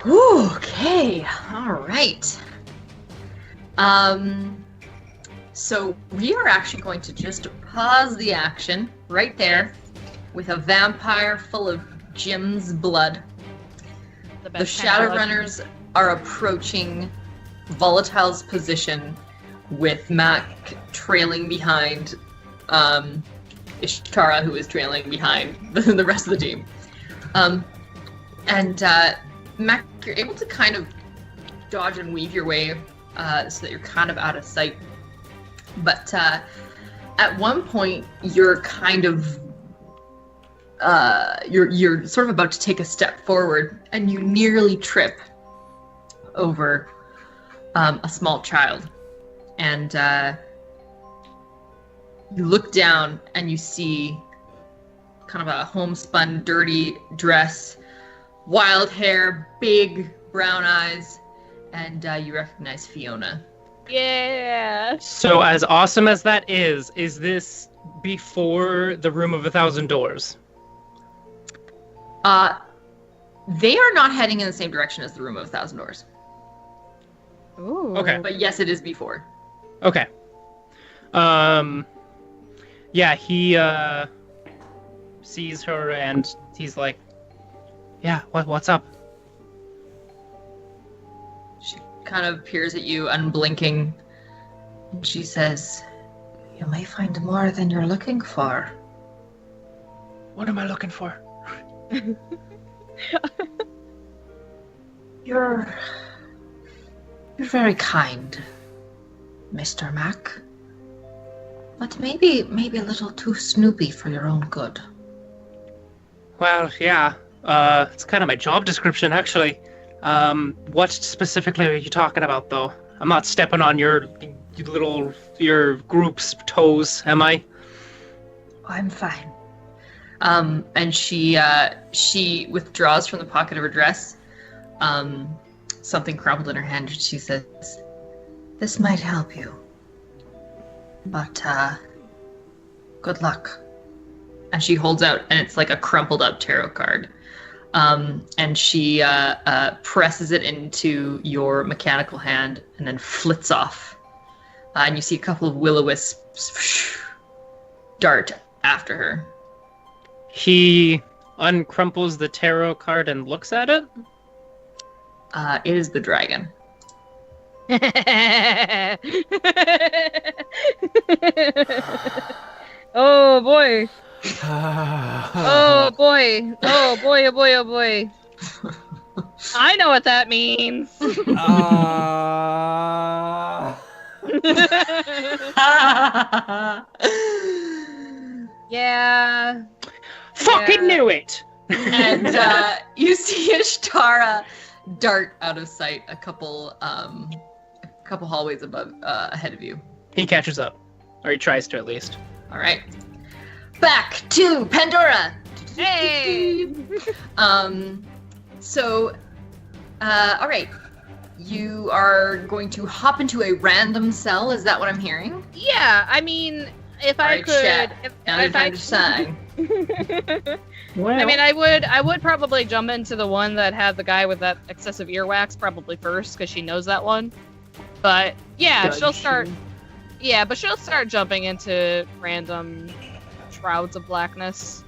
Okay, all right. So we are actually going to just pause the action right there with a vampire full of Jim's blood. The Shadowrunners are approaching Volatile's position with Mac trailing behind Ishtara, who is trailing behind the rest of the team. Mac, you're able to kind of dodge and weave your way so that you're kind of out of sight. But at one point, you're kind of you're sort of about to take a step forward, and you nearly trip over a small child. And you look down, and you see kind of a homespun, dirty dress, wild hair, big brown eyes, and you recognize Fiona. Yeah! So as awesome as that is this before the Room of 1,000 Doors? They are not heading in the same direction as the Room of 1,000 Doors. Ooh. Okay. But yes, it is before. Okay. Yeah, he sees her and he's like, yeah, what's up? She kind of peers at you, unblinking. And she says, "You may find more than you're looking for." What am I looking for? You're very kind, Mr. Mac. But maybe a little too snoopy for your own good. Well, yeah. It's kind of my job description, actually. What specifically are you talking about, though? I'm not stepping on your group's toes, am I? I'm fine. And she withdraws from the pocket of her dress, something crumpled in her hand, and she says, "This might help you. But, good luck." And she holds out, and it's like a crumpled up tarot card. And she presses it into your mechanical hand and then flits off. And you see a couple of will-o-wisps dart after her. He uncrumples the tarot card and looks at it? It is the dragon. Oh boy. Oh boy. Oh boy, oh boy, oh boy. I know what that means. Yeah. Fucking knew it! And you see Ishtara dart out of sight a couple hallways ahead of you. He catches up. Or he tries to, at least. All right. Back to Pandora. Hey. All right. You are going to hop into a random cell. Is that what I'm hearing? Yeah, I mean, if I could, if I decide. Well, I mean, I would probably jump into the one that had the guy with that excessive earwax probably first, because she knows that one. But yeah, she'll start jumping into random shrouds of blackness.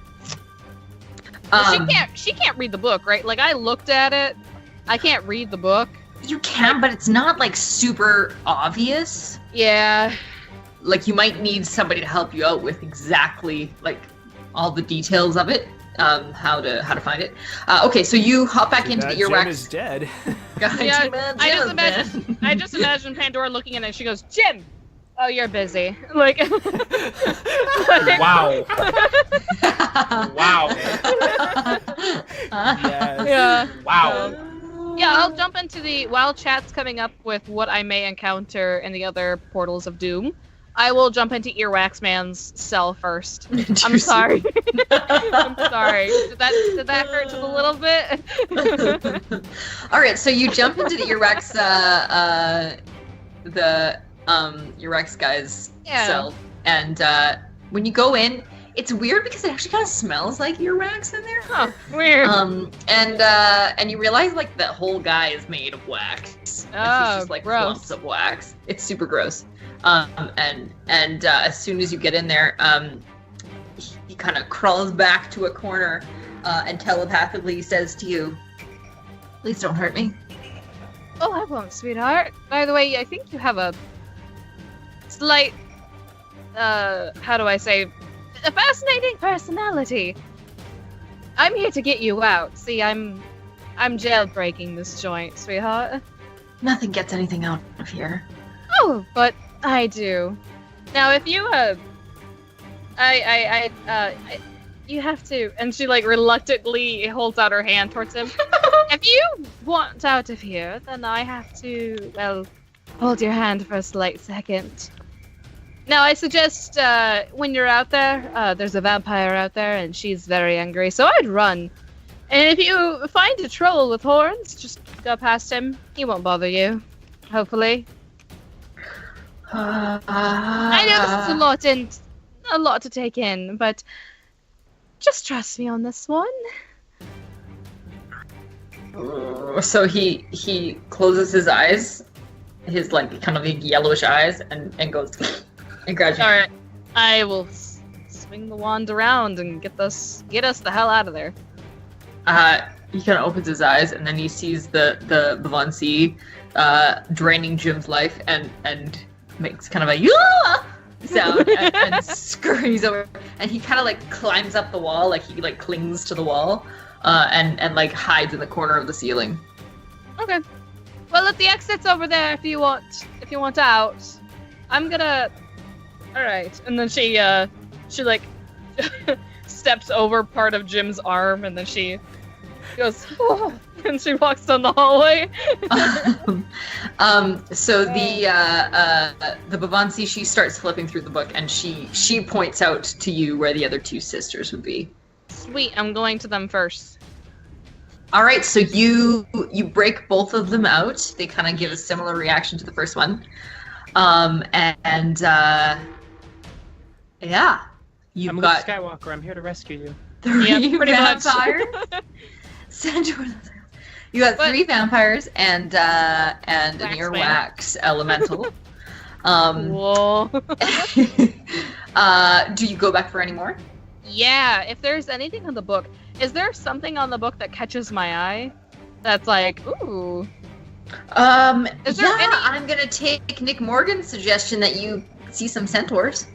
She can't read the book, right? Like, I looked at it. I can't read the book. You can, but it's not like super obvious. Yeah. Like, you might need somebody to help you out with exactly like all the details of it. How to find it. Okay, so you hop back into the earwax. Jim is dead. Yeah, I just imagine Pandora looking at it and she goes, "Jim! Oh, you're busy." Like, wow. Wow. Yes. Yeah. Wow. Yeah, I'll jump into while chat's coming up with what I may encounter in the other portals of doom. I will jump into Earwax Man's cell first. I'm sorry. I'm sorry. Did that hurt just a little bit? All right, so you jump into the Earwax, Earwax guy's cell, and when you go in, It's weird because it actually kind of smells like earwax in there. Huh, weird. And you realize like that whole guy is made of wax. It's just like gross. clumps of wax. It's super gross. And as soon as you get in there, he kind of crawls back to a corner and telepathically says to you, "Please don't hurt me." Oh, I won't, sweetheart. By the way, I think you have a slight, how do I say, a fascinating personality. I'm here to get you out. See, I'm jailbreaking this joint, sweetheart. Nothing gets anything out of here. Oh, but I do. Now, if you, you have to, and she, like, reluctantly holds out her hand towards him. If you want out of here, then I have to, well, hold your hand for a slight second. Now, I suggest, when you're out there, there's a vampire out there, and she's very angry, so I'd run. And if you find a troll with horns, just go past him. He won't bother you. Hopefully. I know this is a lot to take in, but just trust me on this one. So he closes his eyes, his like kind of like yellowish eyes, and goes and grabs you. All right, I will swing the wand around and get us the hell out of there. He kind of opens his eyes, and then he sees the Bavonsi draining Jim's life, and makes kind of a "Yah!" sound and scurries over, and he kind of like climbs up the wall, like he like clings to the wall, and like hides in the corner of the ceiling. Okay. Well, at the exit's over there if you want out. I'm gonna. All right, and then she like steps over part of Jim's arm, and then she goes, oh, and she walks down the hallway. So the Bavonsi, she starts flipping through the book, and she points out to you where the other two sisters would be. Sweet, I'm going to them first. All right, so you break both of them out. They kind of give a similar reaction to the first one, yeah, you've I'm got Luke Skywalker. I'm here to rescue you. 3 pretty much. vampires. You got 3 vampires and an earwax elemental. Whoa. Do you go back for any more? Yeah, if there's anything on the book, is there something on the book that catches my eye? That's like, ooh. Is there any... I'm gonna take Nick Morgan's suggestion that you see some centaurs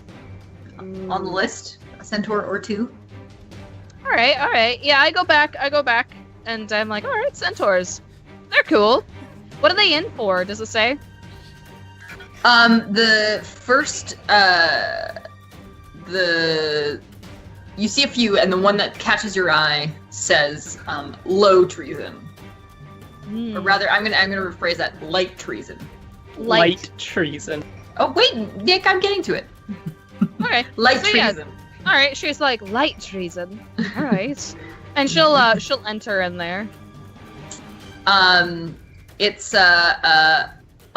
on the list, a centaur or 2. All right. Yeah, I go back, and I'm like, all right, centaurs. They're cool. What are they in for? Does it say? The first, you see a few, and the one that catches your eye says, low treason. Or rather, I'm gonna rephrase that, light treason. Light treason. Oh wait, Nick, I'm getting to it. Okay. Light So, treason. Yeah. All right, she's like light treason. All right, and she'll enter in there. It's a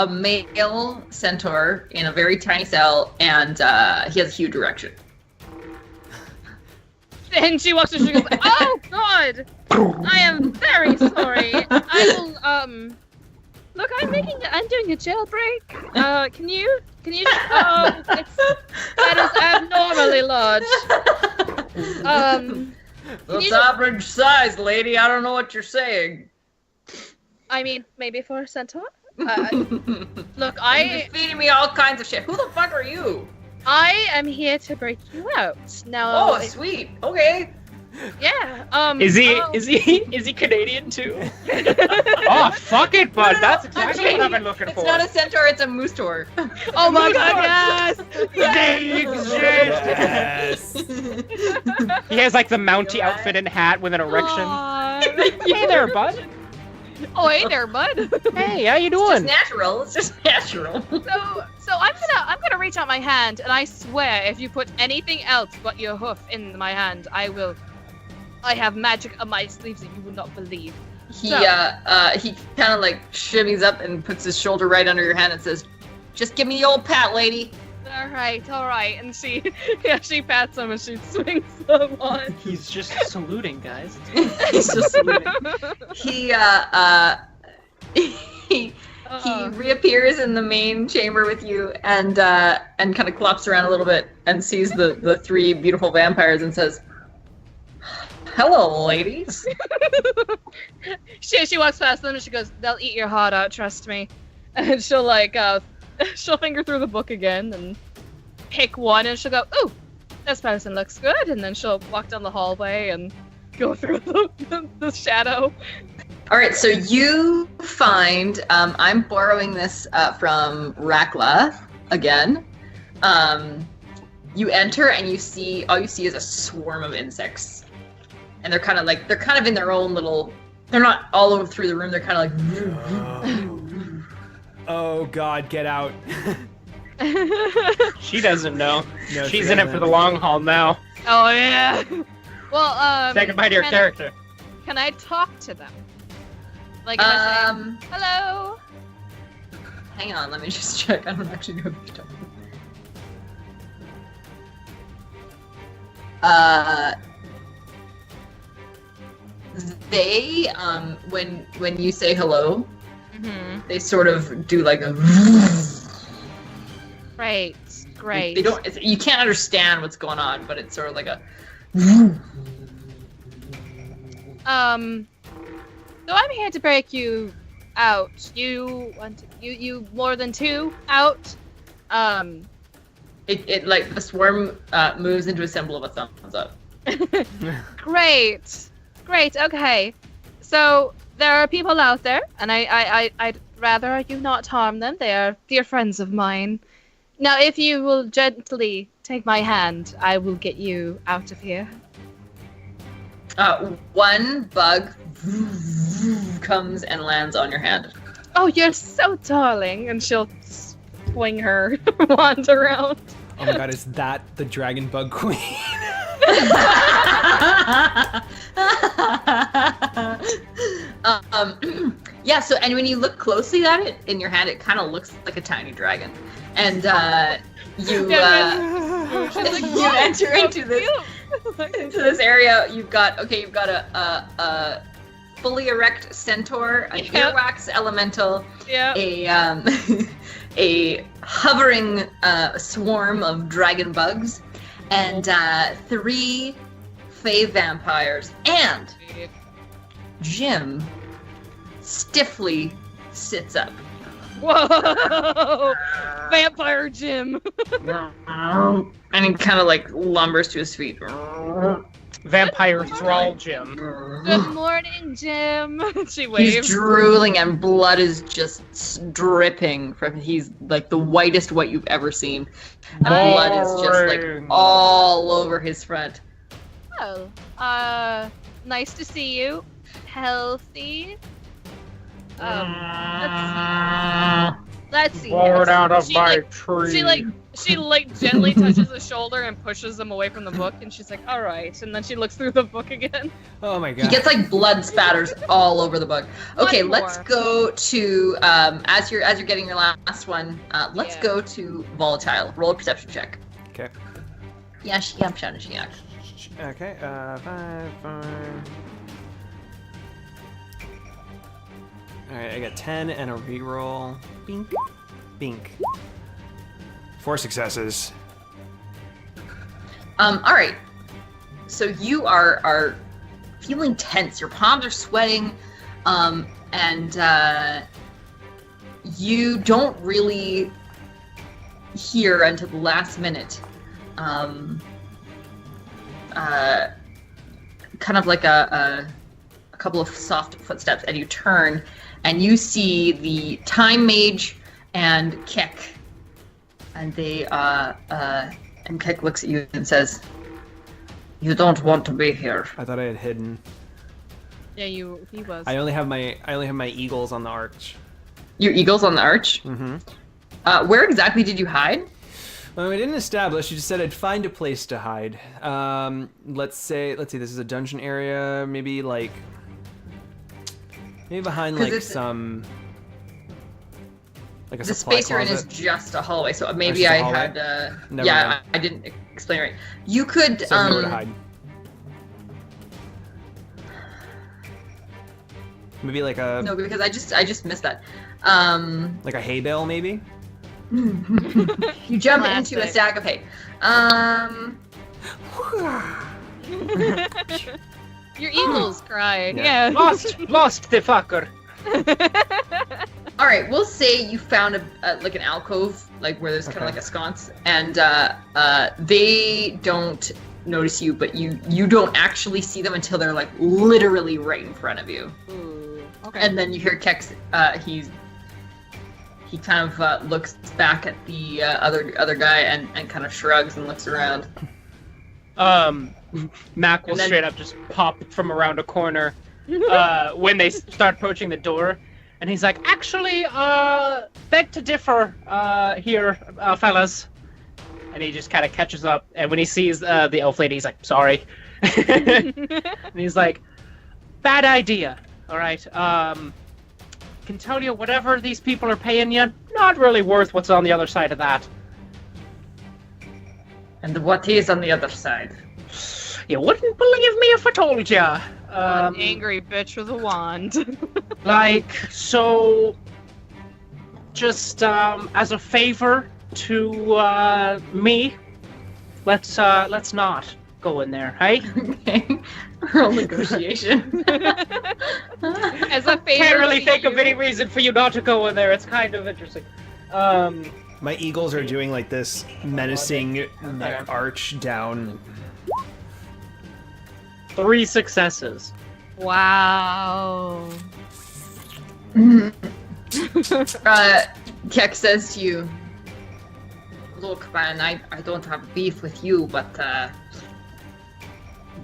male centaur in a very tiny cell, and he has a huge erection. And she walks in, she goes, oh god! I am very sorry. I will, look, I'm doing a jailbreak. Can you that is abnormally large. That's average size, lady. I don't know what you're saying. I mean, maybe for a centaur? Look, You're just feeding me all kinds of shit. Who the fuck are you? I am here to break you out. Now. Oh, sweet. Okay. Yeah. Is he Canadian too? Oh, fuck it, bud. No, That's exactly actually, what I've been looking for. It's not a centaur, it's a moose tour. Oh my god, yes! They exist! He has like the Mountie outfit and hat with an erection. Hey there, bud. Oh, hey there, bud. Hey, how you It's doing? just natural. It's just natural. So I'm gonna reach out my hand, and I swear, if you put anything else but your hoof in my hand, I have magic up my sleeves that you would not believe. He kind of like shimmies up and puts his shoulder right under your hand and says, "Just give me the old pat, lady." All right. And she pats him and she swings the wand. He's just saluting, guys. He's just saluting. He reappears in the main chamber with you and kind of clops around a little bit and sees the three beautiful vampires and says, "Hello, ladies." She walks past them and she goes, "They'll eat your heart out, trust me." And she'll she'll finger through the book again and pick one and she'll go, "Ooh, this person looks good." And then she'll walk down the hallway and go through the shadow. All right, so you find, I'm borrowing this from Rakla again. You enter and all you see is a swarm of insects. And they're kind of in their own little, they're not all over through the room, they're kind of like. Oh God, get out. She doesn't know. No, She's in it for the long haul now. Oh yeah. Well, Say goodbye to your character. Can I talk to them? Like, if I say, hello? Hang on, let me just check. I don't actually know if you're talking. They, when you say hello, they sort of do like a. Great. They don't. You can't understand what's going on, but it's sort of like a. So I'm here to break you out. You more than two out? It like the swarm moves into a symbol of a thumbs up. Great. Okay. So there are people out there, and I'd rather you not harm them. They are dear friends of mine. Now, if you will gently take my hand, I will get you out of here. One bug comes and lands on your hand. Oh, you're so darling, and she'll swing her wand around. Oh my God, is that the Dragon Bug Queen? Yeah, so, and when you look closely at it in your hand, it kind of looks like a tiny dragon. And you enter into this area. You've got a fully erect centaur, a earwax elemental, a hovering swarm of dragon bugs, and 3 fey vampires, and Jim stiffly sits up. Whoa! Vampire Jim! And he kind of like lumbers to his feet. Vampire Thrall Jim. Good morning, Jim. She waves. He's drooling and blood is just dripping from. He's like the whitest white you've ever seen. And blood is just like all over his front. Oh, nice to see you. Healthy. Let's see. Bored out of my tree. She gently touches his shoulder and pushes him away from the book, and she's like, "All right." And then she looks through the book again. Oh my God. He gets like blood spatters all over the book. Okay, let's go to as you're getting your last one. Let's go to volatile. Roll a perception check. Okay. Yeah, I'm shouting. Okay. 5. All right, I got 10 and a reroll. Bink, bink. 4 successes. All right. So you are feeling tense. Your palms are sweating, and you don't really hear until the last minute. Kind of like a couple of soft footsteps, and you turn, and you see the Time Mage and Keck. And they, and Keck looks at you and says, "You don't want to be here." I thought I had hidden. Yeah, he was. I only have my eagles on the arch. Your eagles on the arch? Mm-hmm. Where exactly did you hide? Well, we didn't establish. You just said I'd find a place to hide. Let's see. This is a dungeon area. Maybe behind like some. Like a The supply space you're in is closet? just a hallway, so It's maybe just a I hallway? had. Never Yeah, mind. I didn't explain right. You could. Says nowhere to hide. Maybe like a No, because I just missed that. like a hay bale, maybe. You jump into a Classic. stack of hay. Your eagles cry. Yeah. Yeah. Lost the fucker. All right, we'll say you found like an alcove, like where there's kind of Okay. like a sconce, and they don't notice you, but you don't actually see them until they're like literally right in front of you. Ooh, okay. And then you hear Kex. He kind of looks back at the other guy and kind of shrugs and looks around. Mac will And then- straight up just pop from around a corner when they start approaching the door, and he's like, "Actually, beg to differ here, fellas." And he just kind of catches up, and when he sees the elf lady, he's like, "Sorry," and he's like, "Bad idea. All right. Can tell you whatever these people are paying you, not really worth what's on the other side of that. And what is on the other side? You wouldn't believe me if I told you." An angry bitch with a wand. Like, so, just as a favor to me, let's not go in there, hey? Okay. Roll negotiation. As a favor. Can't really to think of you. any reason for you not to go in there. It's kind of interesting. My eagles are doing like this menacing neck arch down. 3 successes. Wow. Keck says to you, "Look, man, I don't have beef with you, but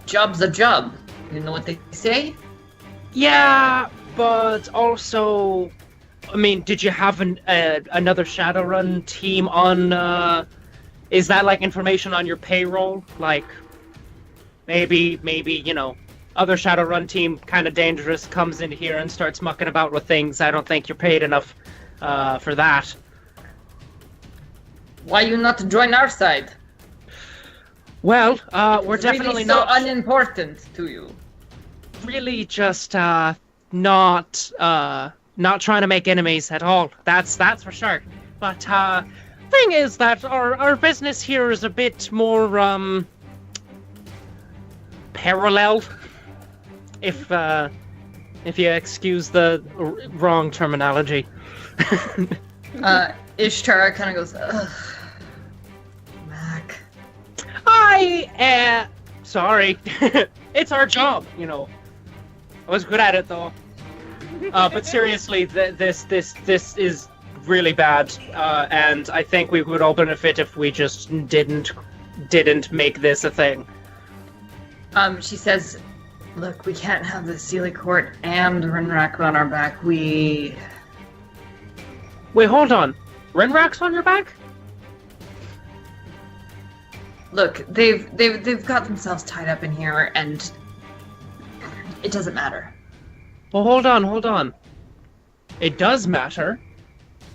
job's a job. You know what they say? Yeah, but also, I mean, did you have another Shadowrun team on? Is that like information on your payroll? Like, maybe you know, other Shadowrun team kind of dangerous comes in here and starts mucking about with things. I don't think you're paid enough for that. Why you not join our side? Well, we're It's definitely really so not unimportant to you. really just not trying to make enemies at all. That's for sure. But thing is that our business here is a bit more parallel, if you excuse the wrong terminology. Ishtar kind of goes, ugh, Mac. Sorry. It's our job, you know. I was good at it though. But seriously, this is really bad, and I think we would all benefit if we just didn't make this a thing. She says, look, we can't have the Sealy Court and Renrak on our back. Wait, hold on. Renrak's on your back? Look, they've got themselves tied up in here, and it doesn't matter. Well, hold on. It does matter,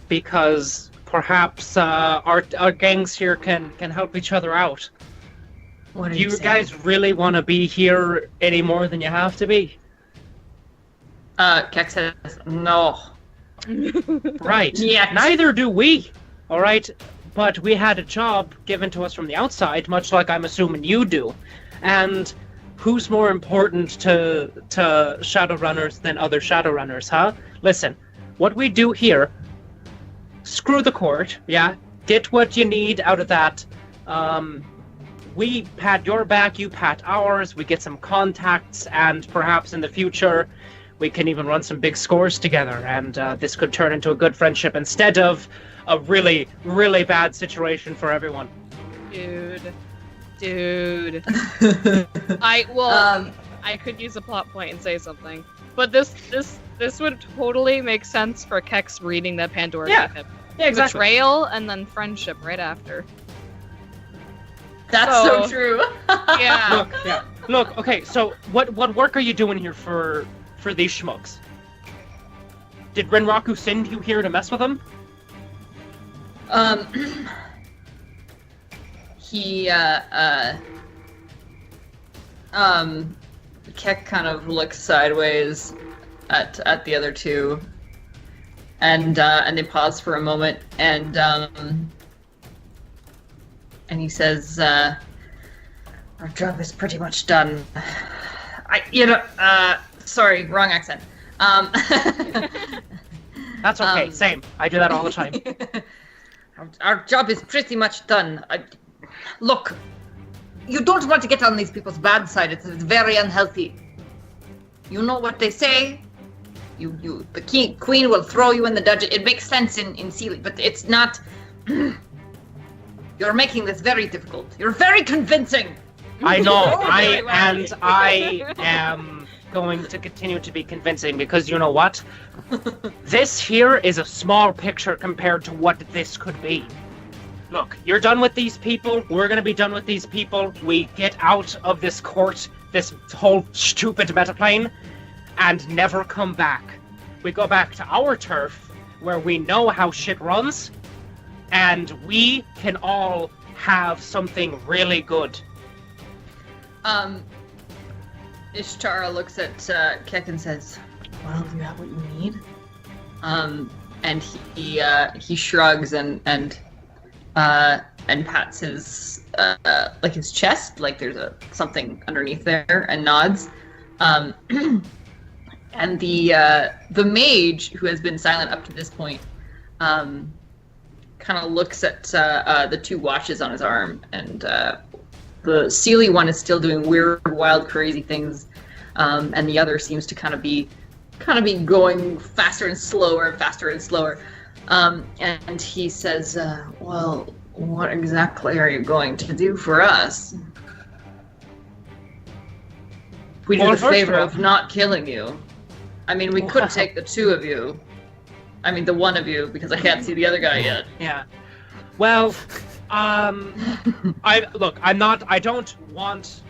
because perhaps our gangs here can help each other out. What are Do you saying? guys really want to be here any more than you have to be? Keck says, no. Right. Yes. Neither do we. All right. But we had a job given to us from the outside, much like I'm assuming you do. And who's more important to Shadowrunners than other Shadowrunners, huh? Listen, what we do here, screw the court, yeah? Get what you need out of that. We pat your back, you pat ours, we get some contacts, and perhaps in the future we can even run some big scores together, and this could turn into a good friendship instead of a really, really bad situation for everyone. Dude. I could use a plot point and say something, but this would totally make sense for Kex reading that Pandora Yeah. gave him. Yeah, exactly. Betrayal and then friendship right after. That's so true. Yeah. Look, okay, so what work are you doing here for these schmucks? Did Renraku send you here to mess with them? He Keck kind of looks sideways at the other two, and they pause for a moment, and he says, "Our job is pretty much done. Sorry, wrong accent. That's okay. Same. I do that all the time. Our job is pretty much done. Look, you don't want to get on these people's bad side. It's very unhealthy. You know what they say. The queen will throw you in the dungeon. It makes sense in Sealy, but it's not. You're making this very difficult. You're very convincing. I know. I am going to continue to be convincing because you know what? This here is a small picture compared to what this could be. Look, you're done with these people. We're gonna be done with these people. We get out of this court, this whole stupid metaplane, and never come back. We go back to our turf, where we know how shit runs, and we can all have something really good. Ishtara looks at Keck and says, "Well, do you have what you need?" And he shrugs and pats his his chest, like there's something underneath there, and nods. And the mage, who has been silent up to this point, kind of looks at the two watches on his arm, and the Sealy one is still doing weird, wild, crazy things, and the other seems to kind of be going faster and slower. And he says, "Well, what exactly are you going to do for us? We do the favor of not killing you. I mean, we could take the two of you. I mean, the one of you, because I can't see the other guy yet." Yeah. Well, I don't want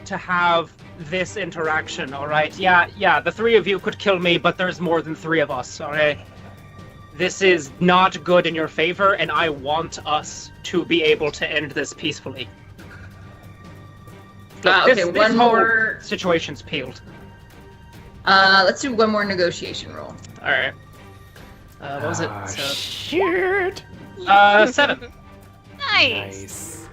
to have this interaction, alright? Yeah, the three of you could kill me, but there's more than three of us, alright? This is not good in your favor, and I want us to be able to end this peacefully. Okay, this whole situation's peeled. Let's do one more negotiation roll. Alright. What was it? Shit. 7. Nice.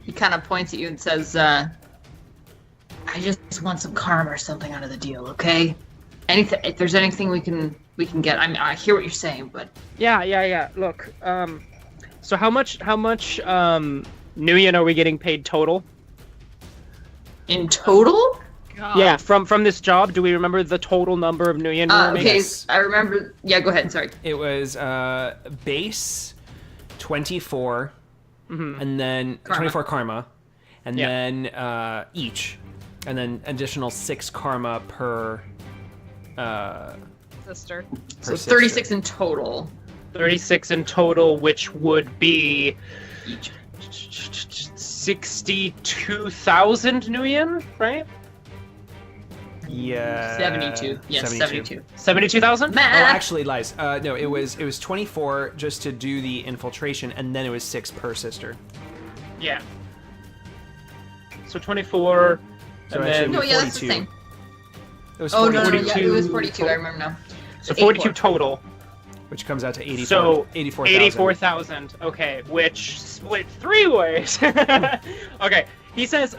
He kind of points at you and says, "I just want some karma or something out of the deal, okay? Anything, if there's anything we can get. I hear what you're saying, but Yeah. Look, so how much Nuyen are we getting paid total? in total." God. Yeah, from this job, do we remember the total number of Nuyen? Okay, Yes. I remember. Yeah, go ahead. Sorry. It was base 24, and then Karma. 24 karma, and Yeah. then each, and then additional 6 karma per. Sister. So per 36 sister. in total. 36 in total, which would be Each. 62,000 Nuyen, right? Yeah. 72. Yes, 72. 72,000? Oh, Math. actually, lies. No, it was 24 just to do the infiltration, and then it was 6 per sister. Yeah. So 24, So and actually, then No, yeah, that's the 42. same. It was Oh, 42, no, yeah, it was 42 42. I remember now. so 42 84. total. which comes out to 84. So 84,000. 84,000. Okay, which split 3 ways. Okay, he says,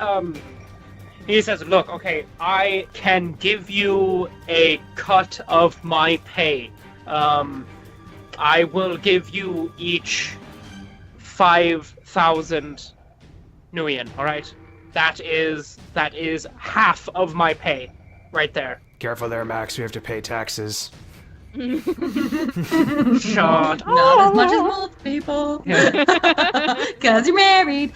look, okay, I can give you a cut of my pay. I will give you each 5,000 Nuyen, alright? That is half of my pay, right there. Careful there, Max. We have to pay taxes. Shut Not as much as most people. Because you're married.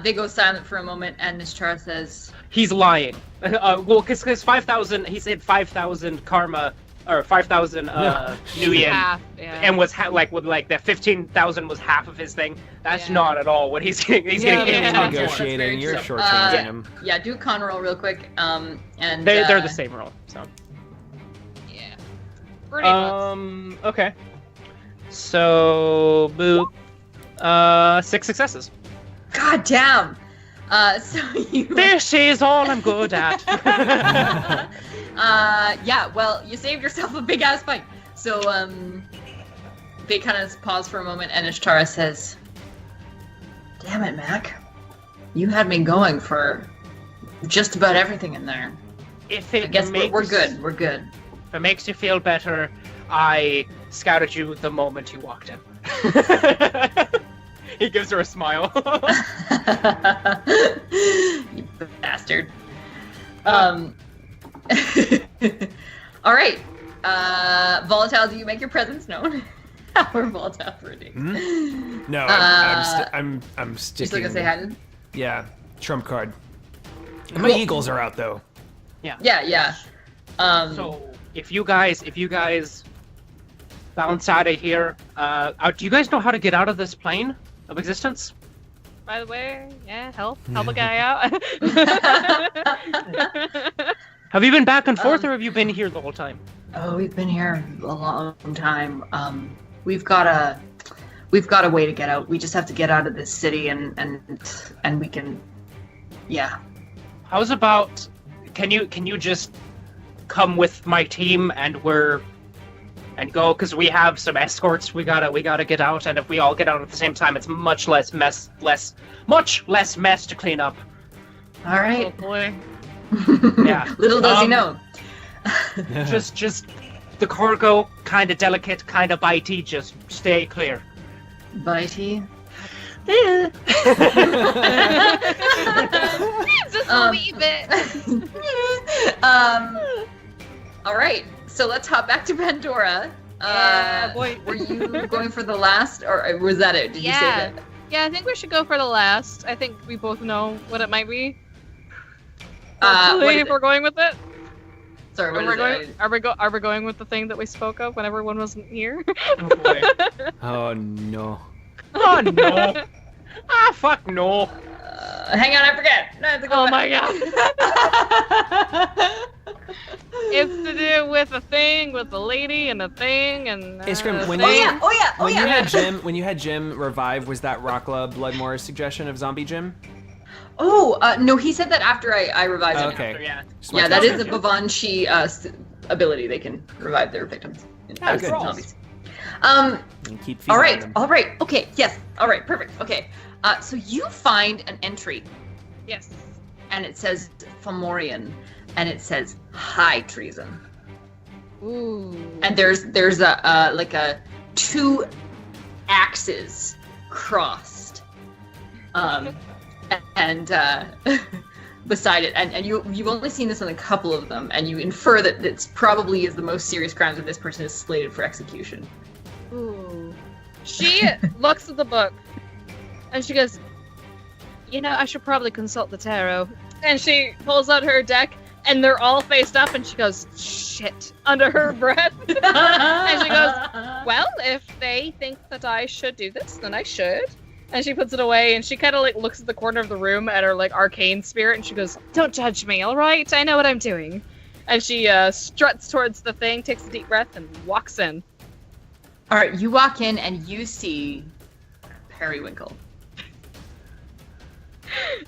They go silent for a moment, and Nishchara says, He's lying. Well, because 5,000, he said 5,000 karma, or 5,000 Nuyen, Half, yeah. and was that 15,000 was half of his thing. That's Yeah. not at all what he's getting. He's Yeah, getting but yeah, we're yeah. negotiating. You're So, shortchanging him. yeah, do a con roll real quick. And They're the same role. So Yeah. Grenade bots. Okay. So, boop. 6 successes. God damn. So you. This is all I'm good at. Yeah. Well, you saved yourself a big ass fight. So they kind of pause for a moment, and Ishtara says, "Damn it, Mac. You had me going for just about everything in there. If I it guess makes, we're good. We're good." If it makes you feel better, I scouted you the moment you walked in. He gives her a smile. You bastard. All right. Volatile, do you make your presence known? We're volatile for a day. No, I'm You sticking. still gonna say hi? Yeah, trump card. My eagles are out though. Yeah. So if you guys bounce out of here, do you guys know how to get out of this plane of existence? By the way, yeah, help a guy out. Have you been back and forth, or have you been here the whole time? Oh, we've been here a long time. We've got a way to get out. We just have to get out of this city, and we can. Yeah. How's about? Can you just come with my team and go? Because we have some escorts. We gotta get out, and if we all get out at the same time, it's much less mess to clean up. All right. Oh boy. Yeah. Little does he know. just the cargo, kind of delicate, kind of bitey. Just stay clear. Bitey. Just a wee bit. All right. So let's hop back to Pandora. Yeah, boy. Were you going for the last, or was that it? Did you say that? Yeah, I think we should go for the last. I think we both know what it might be. What is If we're going with it. Sorry, what is it? Are we going with the thing that we spoke of when everyone wasn't here? Oh boy. Oh no. Oh no. Fuck no. Hang on, I forget. No, I have to go Oh back. my god. It's to do with a thing, with a lady and a thing and. Hey, Scrim, when Oh you- yeah! When you had Jim revive, was that Rockla Bloodmore's suggestion of Zombie Jim? Oh, no, he said that after I revived him. Okay. Yeah. Just Yeah, wanted that to is a check. Bavanshi ability. They can revive their victims. Oh, good. Zombies. And keep feeding All right. them. All right. Okay. Yes. All right. Perfect. Okay. So you find an entry, Yes. and it says Fomorian, and it says high treason, Ooh. and there's a like a 2 axes crossed, and beside it, and you've only seen this on a couple of them, and you infer that it's probably is the most serious crimes that this person is slated for execution. Ooh. She looks at the book and she goes, I should probably consult the tarot. And she pulls out her deck and they're all faced up and she goes, shit, under her breath. And she goes, well, if they think that I should do this, then I should. And she puts it away and she kind of looks at the corner of the room at her arcane spirit and she goes, don't judge me, all right? I know what I'm doing. And she struts towards the thing, takes a deep breath and walks in. All right, you walk in and you see Periwinkle.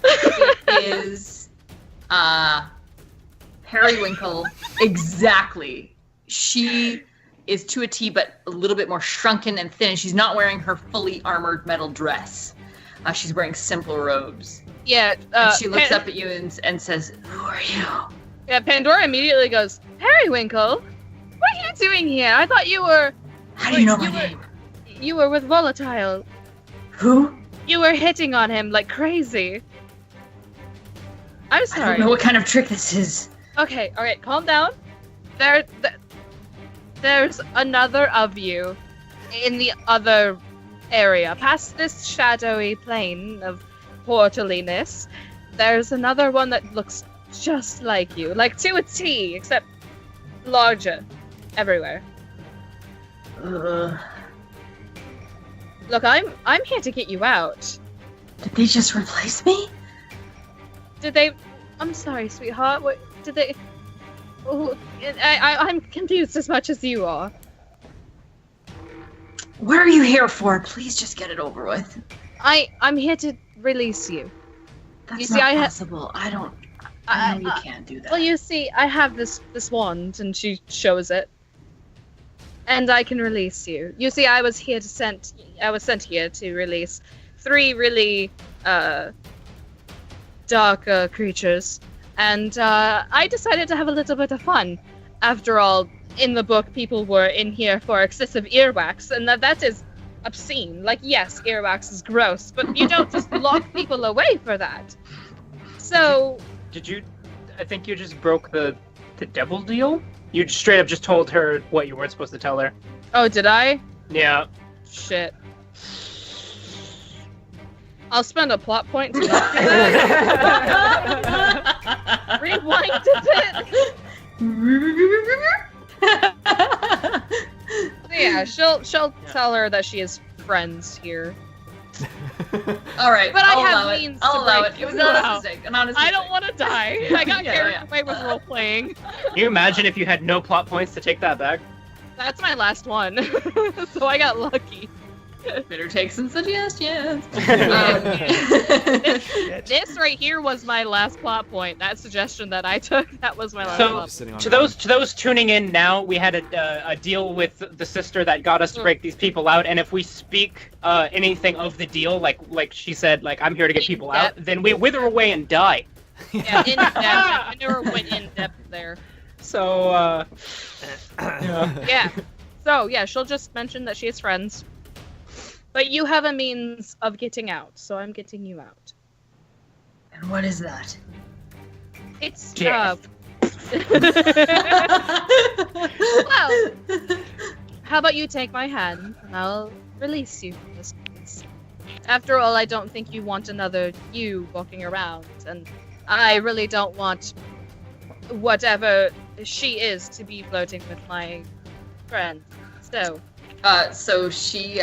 It is Periwinkle exactly. She is to a T, but a little bit more shrunken and thin. She's not wearing her fully armored metal dress. She's wearing simple robes. Yeah. And she looks up at you and says, "Who are you?" Yeah, Pandora immediately goes, Periwinkle? What are you doing here? I thought you were... How do you know my name? You were with Volatile. Who? You were hitting on him like crazy. I'm I sorry. don't know what kind of trick this is. Okay, alright, calm down. There's another of you in the other area. Past this shadowy plane of portaliness, there's another one that looks just like you. Like to a T, except larger. Everywhere. Look, I'm here to get you out. Did they just replace me? Did they... I'm sorry, sweetheart. What... Did they... Oh, I'm confused as much as you are. What are you here for? Please just get it over with. I'm here to release you. That's You see, not possible. I know you can't do that. Well, you see, I have this wand, and she shows it, and I can release you. You see, I was sent here to release 3 really dark creatures, and I decided to have a little bit of fun. After all, in the book, people were in here for excessive earwax, and that is obscene. Like, yes, earwax is gross, but you don't just lock people away for that. So... Did you... I think you just broke the devil deal? You straight up just told her what you weren't supposed to tell her. Oh, did I? Yeah. Shit. I'll spend a plot point to not do that. Rewind a bit. Yeah, she'll tell her that she has friends here. All right, But I'll I have allow it. means I'll to allow break it. It was you an honest out. mistake. An honest I mistake. don't want to die. I got carried away with role playing. Can you imagine if you had no plot points to take that back? That's my last one, so I got lucky. Bitter takes some suggestions. This right here was my last plot point. That suggestion that I took, that was my last So, plot. to those tuning in now, we had a deal with the sister that got us to break these people out, and if we speak anything of the deal, like she said, like I'm here to get people out, then we wither away and die. Yeah, in depth. I never went in depth there. So, Yeah. So, yeah, she'll just mention that she has friends. But you have a means of getting out, so I'm getting you out. And what is that? It's, Death. Well, how about you take my hand, and I'll release you from this place. After all, I don't think you want another you walking around, and I really don't want whatever she is to be flirting with my friend. So... So she,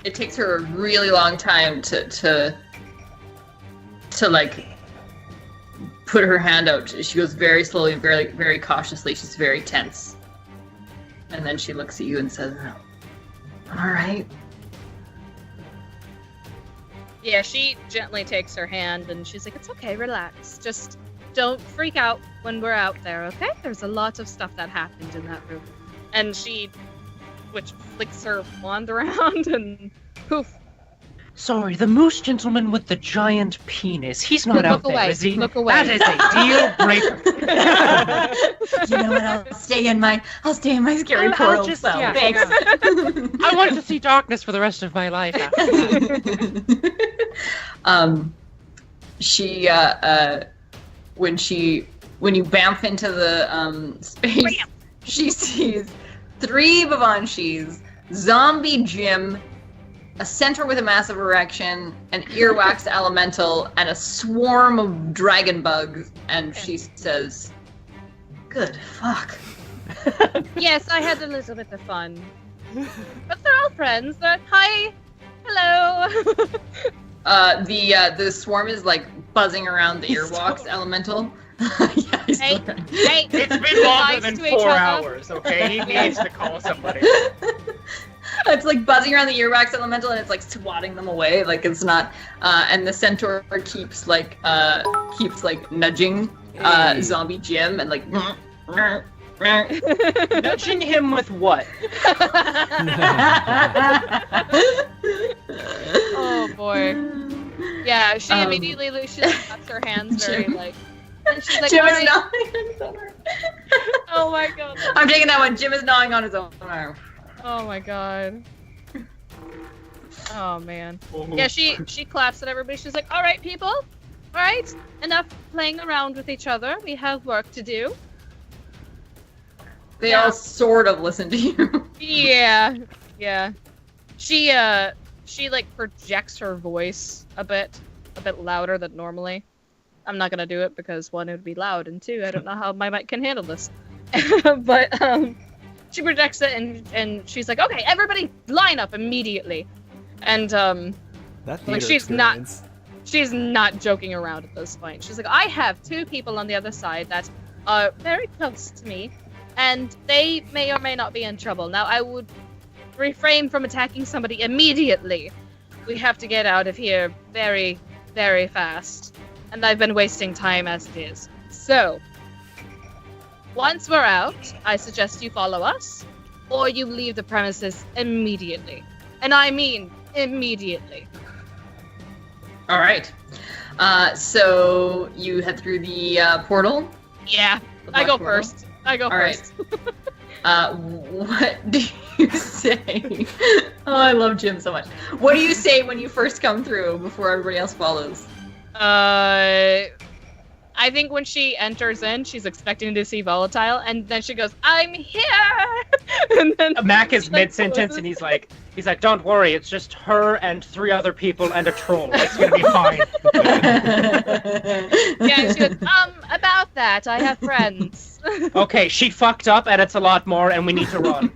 it takes her a really long time to like put her hand out. She goes very slowly, very, very cautiously. She's very tense. And then she looks at you and says, all right. Yeah, she gently takes her hand and she's like, it's okay, relax. Just don't freak out when we're out there, okay? There's a lot of stuff that happened in that room. And she flicks her wand around and poof. sorry, the moose gentleman with the giant penis, he's not out there, away. is he? Look away. That is a deal breaker. You know what? I'll stay in my scary I'll portal. just- So yeah, thanks. I wanted to see darkness for the rest of my life after that. She when you bamf into the space, she sees 3 Babanshis, zombie Jim, a centaur with a massive erection, an earwax elemental, and a swarm of dragon bugs, and she says, "Good fuck." Yes, I had a little bit of fun. But they're all friends. They're, hi, hello. The swarm is like buzzing around the earwax elemental. Yeah, he's Hey, still- hey, It's been longer Nice than to each 4 other. hours, okay? He needs to call somebody. It's like buzzing around the earwax elemental and it's like swatting them away. Like it's not. And the centaur keeps nudging zombie Jim and like. Nudging him with what? Oh boy. Yeah, she immediately she like, claps her hands very Jim. like. And she's like, Jim is "Alright." gnawing on his own arm. Oh my god. I'm taking that one. Jim is gnawing on his own arm. Oh my god. Oh man. Yeah, she claps at everybody. She's like, all right, people. All right, enough playing around with each other. We have work to do. They Yeah. all sort of listen to you. Yeah. Yeah. She like projects her voice a bit louder than normally. I'm not gonna do it because 1, it would be loud, and 2, I don't know how my mic can handle this. But she projects it and she's like, okay, everybody line up immediately. And That like theater she's not joking around at this point. She's like, I have 2 people on the other side that are very close to me, and they may or may not be in trouble. Now, I would refrain from attacking somebody immediately. We have to get out of here very, very fast. And I've been wasting time as it is. So, once we're out, I suggest you follow us, or you leave the premises immediately. And I mean immediately. All right. So you head through the portal. Yeah, The I black go portal? first. I go All right. first. What do you say? Oh, I love Jim so much. What do you say when you first come through before everybody else follows? I think when she enters in, she's expecting to see Volatile, and then she goes, "I'm here!" And then Mac is she, like, mid-sentence, closes- and he's like, "Don't worry, it's just her and 3 other people and a troll. It's gonna be fine." Yeah, she goes, about that, I have friends. Okay, she fucked up, and it's a lot more, and we need to run.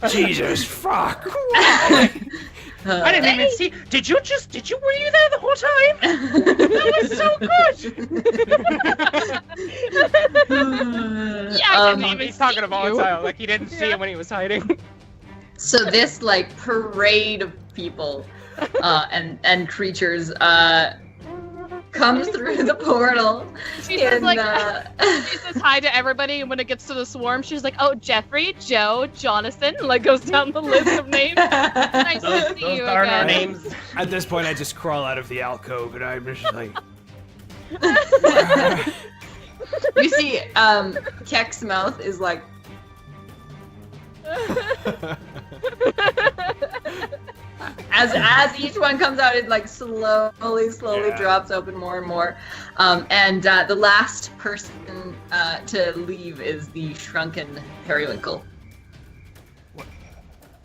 Jesus fuck. I didn't even see. Were you there the whole time? That was so good. Yeah, I didn't even He's talking see about you. Volatile, like he didn't see him when he was hiding. So this like parade of people and creatures comes through the portal. She says, and, like, she says hi to everybody, and when it gets to the swarm, she's like, "Oh, Jeffrey, Joe, Jonathan," and, like, goes down the list of names. Nice to see Those you aren't our again. names. At this point, I just crawl out of the alcove and I'm just like. You see, Kek's mouth is like. As each one comes out, it like slowly Yeah. drops open more and more. And the last person to leave is the shrunken periwinkle.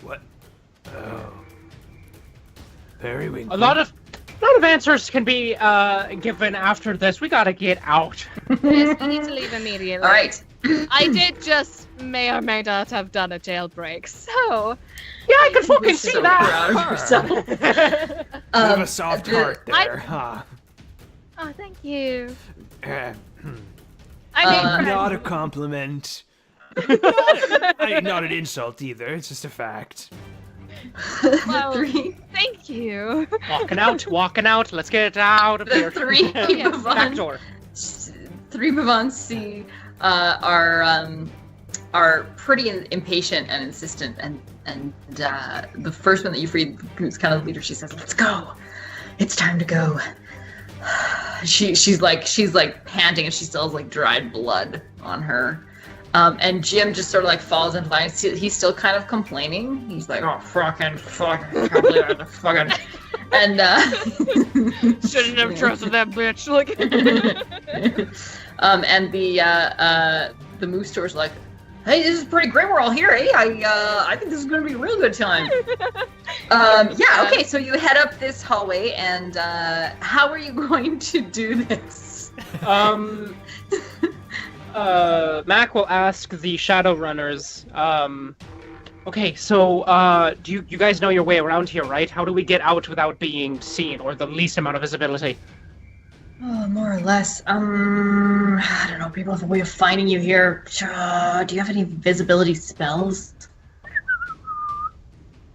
What? Oh. Periwinkle. A lot of answers can be given after this. We gotta get out. Yes, we need to leave immediately. All right. I did just may or may not have done a jailbreak, so Yeah, I can fucking You're see so that. proud of yourself. You have a soft heart I- there, huh? oh, thank you. Eh, I made friends. not a compliment. Not an insult either. It's just a fact. Well, Three. Thank you. Walking out. Let's get out of The here. three Back Bavans, door. three Bavans see are pretty impatient and insistent, and the first one that you freed, who's kind of the leader, she says, "Let's go. It's time to go." She's like panting, and she still has like dried blood on her. And Jim just sort of like falls into line. He's still kind of complaining. He's like, "Oh, fucking, can't believe I fucking," and Shouldn't have trusted that bitch. Like, and the moose store's like, "Hey, this is pretty great. We're all here, eh? I think this is gonna be a real good time." Yeah. Okay. So you head up this hallway, and how are you going to do this? Mac will ask the Shadowrunners. Okay, so do you guys know your way around here, right? How do we get out without being seen, or the least amount of visibility? Oh, more or less. I don't know. People have a way of finding you here. Do you have any visibility spells?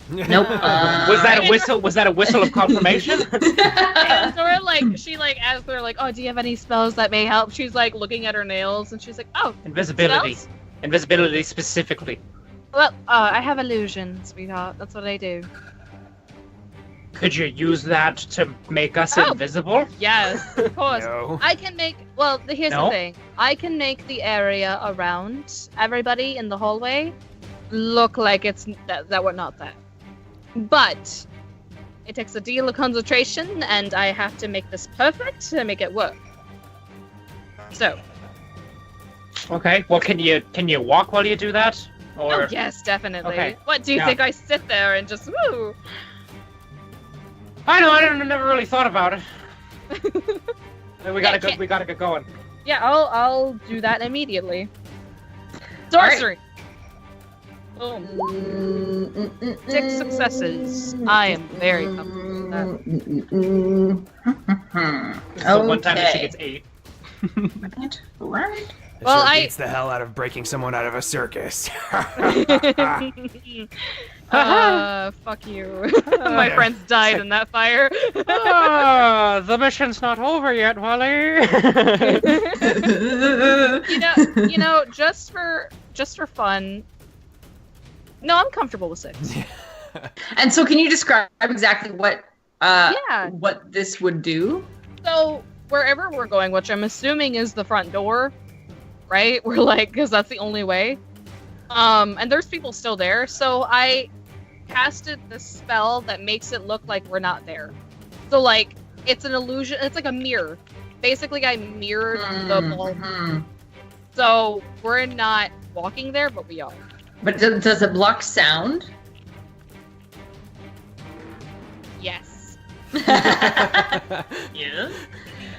Nope. Was that a whistle? Was that a whistle of confirmation? and sort of like she like as they're like, "Oh, do you have any spells that may help?" She's like looking at her nails, and she's like, "Oh, Invisibility. spells? Invisibility specifically. Well, I have illusion, sweetheart. That's what I do." Could you use that to make us Oh. invisible? Yes, of course. No. I can make. Well, here's No? the thing. I can make the area around everybody in the hallway look like it's that we're not there. But it takes a deal of concentration, and I have to make this perfect to make it work. So, Okay. Well, can you walk while you do that? Or oh yes, definitely. Okay. What do you Yeah. think? I sit there and just woo? I know. I never really thought about it. We gotta can't- We gotta get going. Yeah, I'll do that immediately. Sorcery. Boom. 6 successes. I am very comfortable with that. So one time she Okay. gets 8. Right. Well, sure beats the hell out of breaking someone out of a circus. Fuck you. My friends died in that fire. The mission's not over yet, Wally. you know, just for fun. No, I'm comfortable with 6. And so, can you describe exactly what Yeah. what this would do? So wherever we're going, which I'm assuming is the front door, right? We're like, because that's the only way. And there's people still there, so I casted this spell that makes it look like we're not there. So like, it's an illusion. It's like a mirror. Basically, I mirrored the ball. So we're not walking there, but we are. But does it block sound? Yes. Yeah.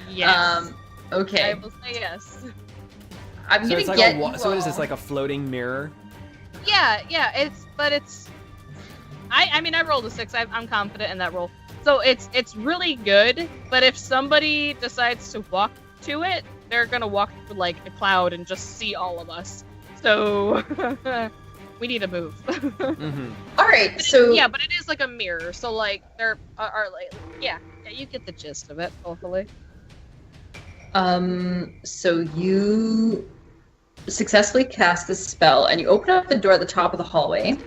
Yes. Okay. I will say yes. I'm So gonna it's like get. so what is this, like a floating mirror? Yeah. It's. I mean, I rolled a 6. I'm confident in that roll. So it's really good. But if somebody decides to walk to it, they're gonna walk through like a cloud and just see all of us. So we need to move. All right. So yeah, but it is like a mirror. So like there are like yeah, you get the gist of it. Hopefully. So you successfully cast this spell, and you open up the door at the top of the hallway.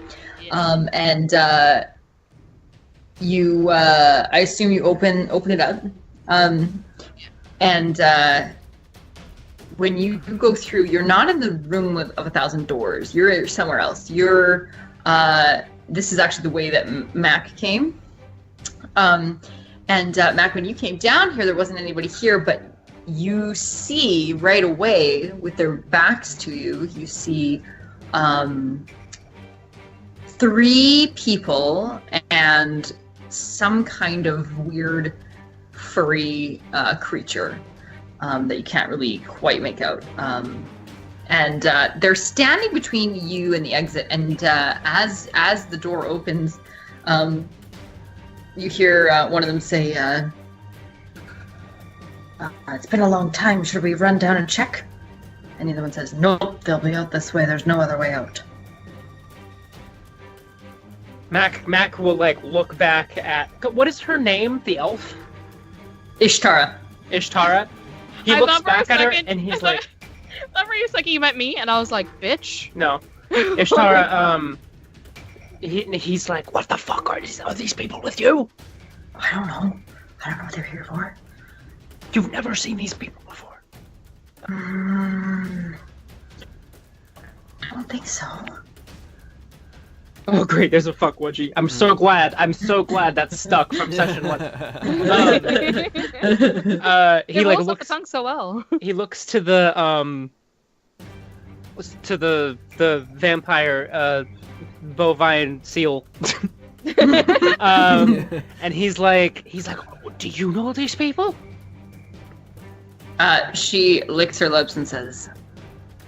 Yeah. And you, I assume you open it up. And when you go through, you're not in the room of 1,000 doors. You're somewhere else. You're. This is actually the way that Mac came. And Mac, when you came down here, there wasn't anybody here, but you see right away with their backs to you, you see 3 people and some kind of weird furry creature that you can't really quite make out. And they're standing between you and the exit, and as the door opens, you hear one of them say, it's been a long time. Should we run down and check? And the other one says, nope, they'll be out this way. There's no other way out. Mac will like look back at what is her name? The elf? Ishtara. He I looks thought for a back at her second- and he's like, I thought for a second you meant me, and I was like, bitch. no. Ishtara, he's like, what the fuck are these people with you? I don't know what they're here for. You've never seen these people before. I don't think so. Oh great, there's a fuck wedgie. I'm so glad that's stuck from session 1. He It like rolls off the looks tongue so well. he looks to the vampire bovine seal. And he's like, do you know these people? She licks her lips and says,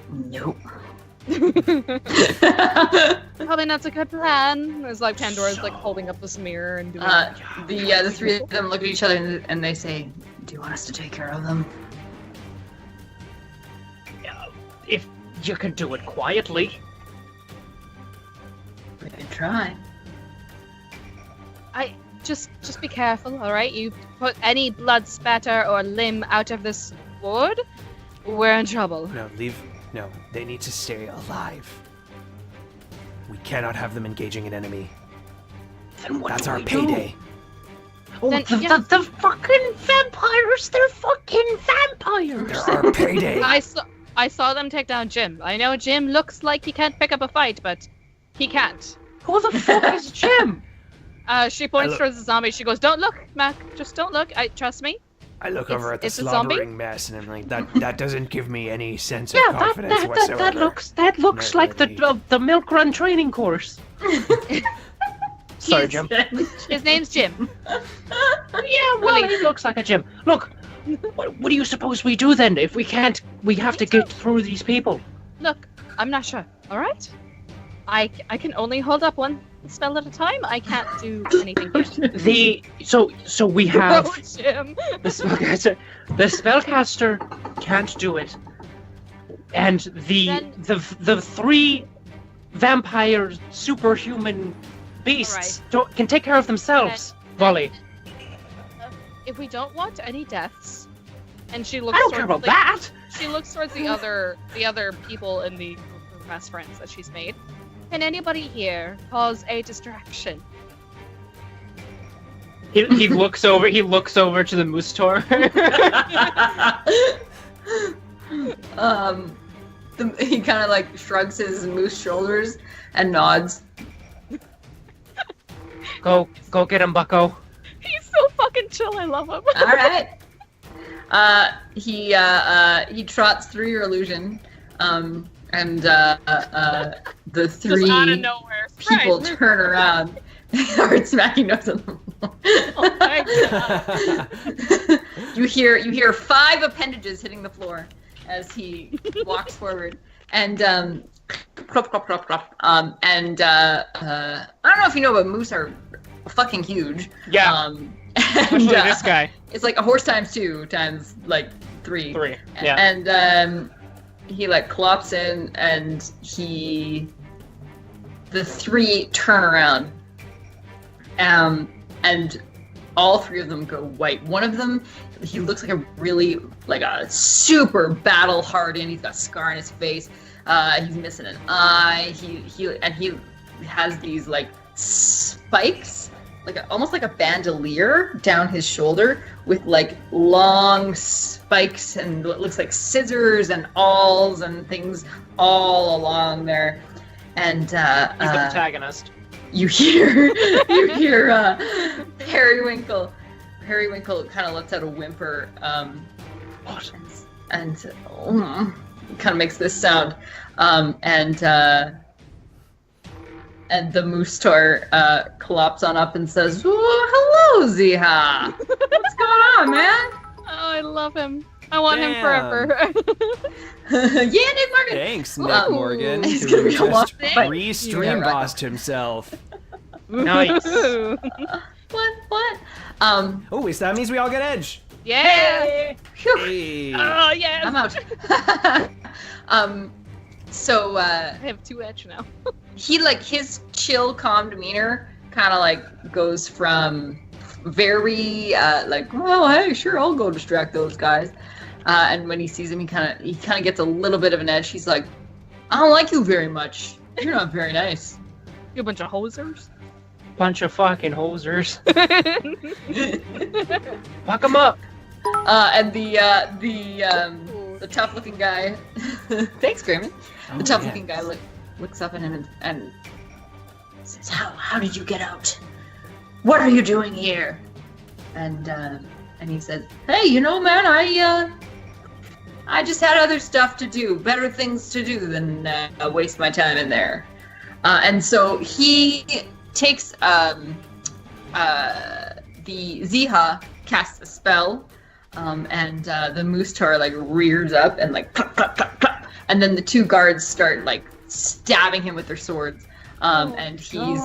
nope. Probably not a good plan. It's like Pandora's like holding up this mirror and doing. The 3 of them look at each other and they say, do you want us to take care of them? If you can do it quietly. We can try. Just be careful, all right? You put any blood spatter or limb out of this wood, we're in trouble. No, they need to stay alive. We cannot have them engaging an enemy. Then what That's do our we do? payday. Oh, Then- the fucking vampires! They're fucking vampires! They're our payday. I saw them take down Jim. I know Jim looks like he can't pick up a fight, but he can't. Who the fuck is Jim? She points towards the zombie. She goes, "Don't look, Mac. Just don't look. Trust me." I look over at the it's a zombie? slobbering mess, and I'm like, that doesn't give me any sense of confidence whatsoever. that looks Not like really. the milk run training course. Sorry, Jim. His name's Jim. Yeah, well, he looks like a Jim. Look, what do you suppose we do then? If we can't, we have to get through these people. Look, I'm not sure. All right. I can only hold up one spell at a time. I can't do anything. So we have Oh, Jim. the spellcaster can't do it. And the three vampire superhuman beasts can take care of themselves. Volley. If we don't want any deaths, and she looks. I don't care about that. She looks towards the other people in the group of best friends that she's made. Can anybody here cause a distraction? He looks over. He looks over to the moose tour. He kind of like shrugs his moose shoulders and nods. Go get him, Bucko. He's so fucking chill. I love him. All right. He trots through your illusion, and the three out of nowhere. people turn around and start smacking nose on the floor. Oh my god. You hear 5 appendages hitting the floor as he walks forward, and clop, clop, clop, clop. I don't know if you know, but moose are fucking huge. Yeah. Especially this guy. It's like a horse times 2 times like 3. 3. Yeah. And he like clops in, and the 3 turn around, and all 3 of them go white. One of them, he looks like a super battle hardened. He's got a scar on his face. He's missing an eye. He has these like spikes, almost like a bandolier down his shoulder with like long spikes and what looks like scissors and awls and things all along there. And he's the protagonist. You hear Periwinkle. Periwinkle kind of lets out a whimper, and kind of makes this sound, and the moose tour clops on up and says, "Hello, Ziha. What's going on, man?" Oh, I love him. I want him forever. Yeah, Nick Morgan. Thanks, Nick Morgan, He's who gonna be a just lot of things. re-stream bossed himself. Nice. What? Oh, so that means we all get edge. Yeah. Hey. Oh yes. I'm out. So I have 2 edge now. he his chill, calm demeanor kind of like goes from very well, hey, sure, I'll go distract those guys. And when he sees him, he kind of gets a little bit of an edge. He's like, I don't like you very much. You're not very nice. You a bunch of hosers. Bunch of fucking hosers. Fuck them up. And the tough looking guy. Thanks, Grayman. The tough looking guy looks up at him and says, "How did you get out? What are you doing here?" And he says, "Hey, you know, man, I just had other stuff to do, better things to do than waste my time in there." And so he takes the Ziha casts a spell, and the moose tar rears up and plop, plop, plop, plop, and then the 2 guards start stabbing him with their swords, and he's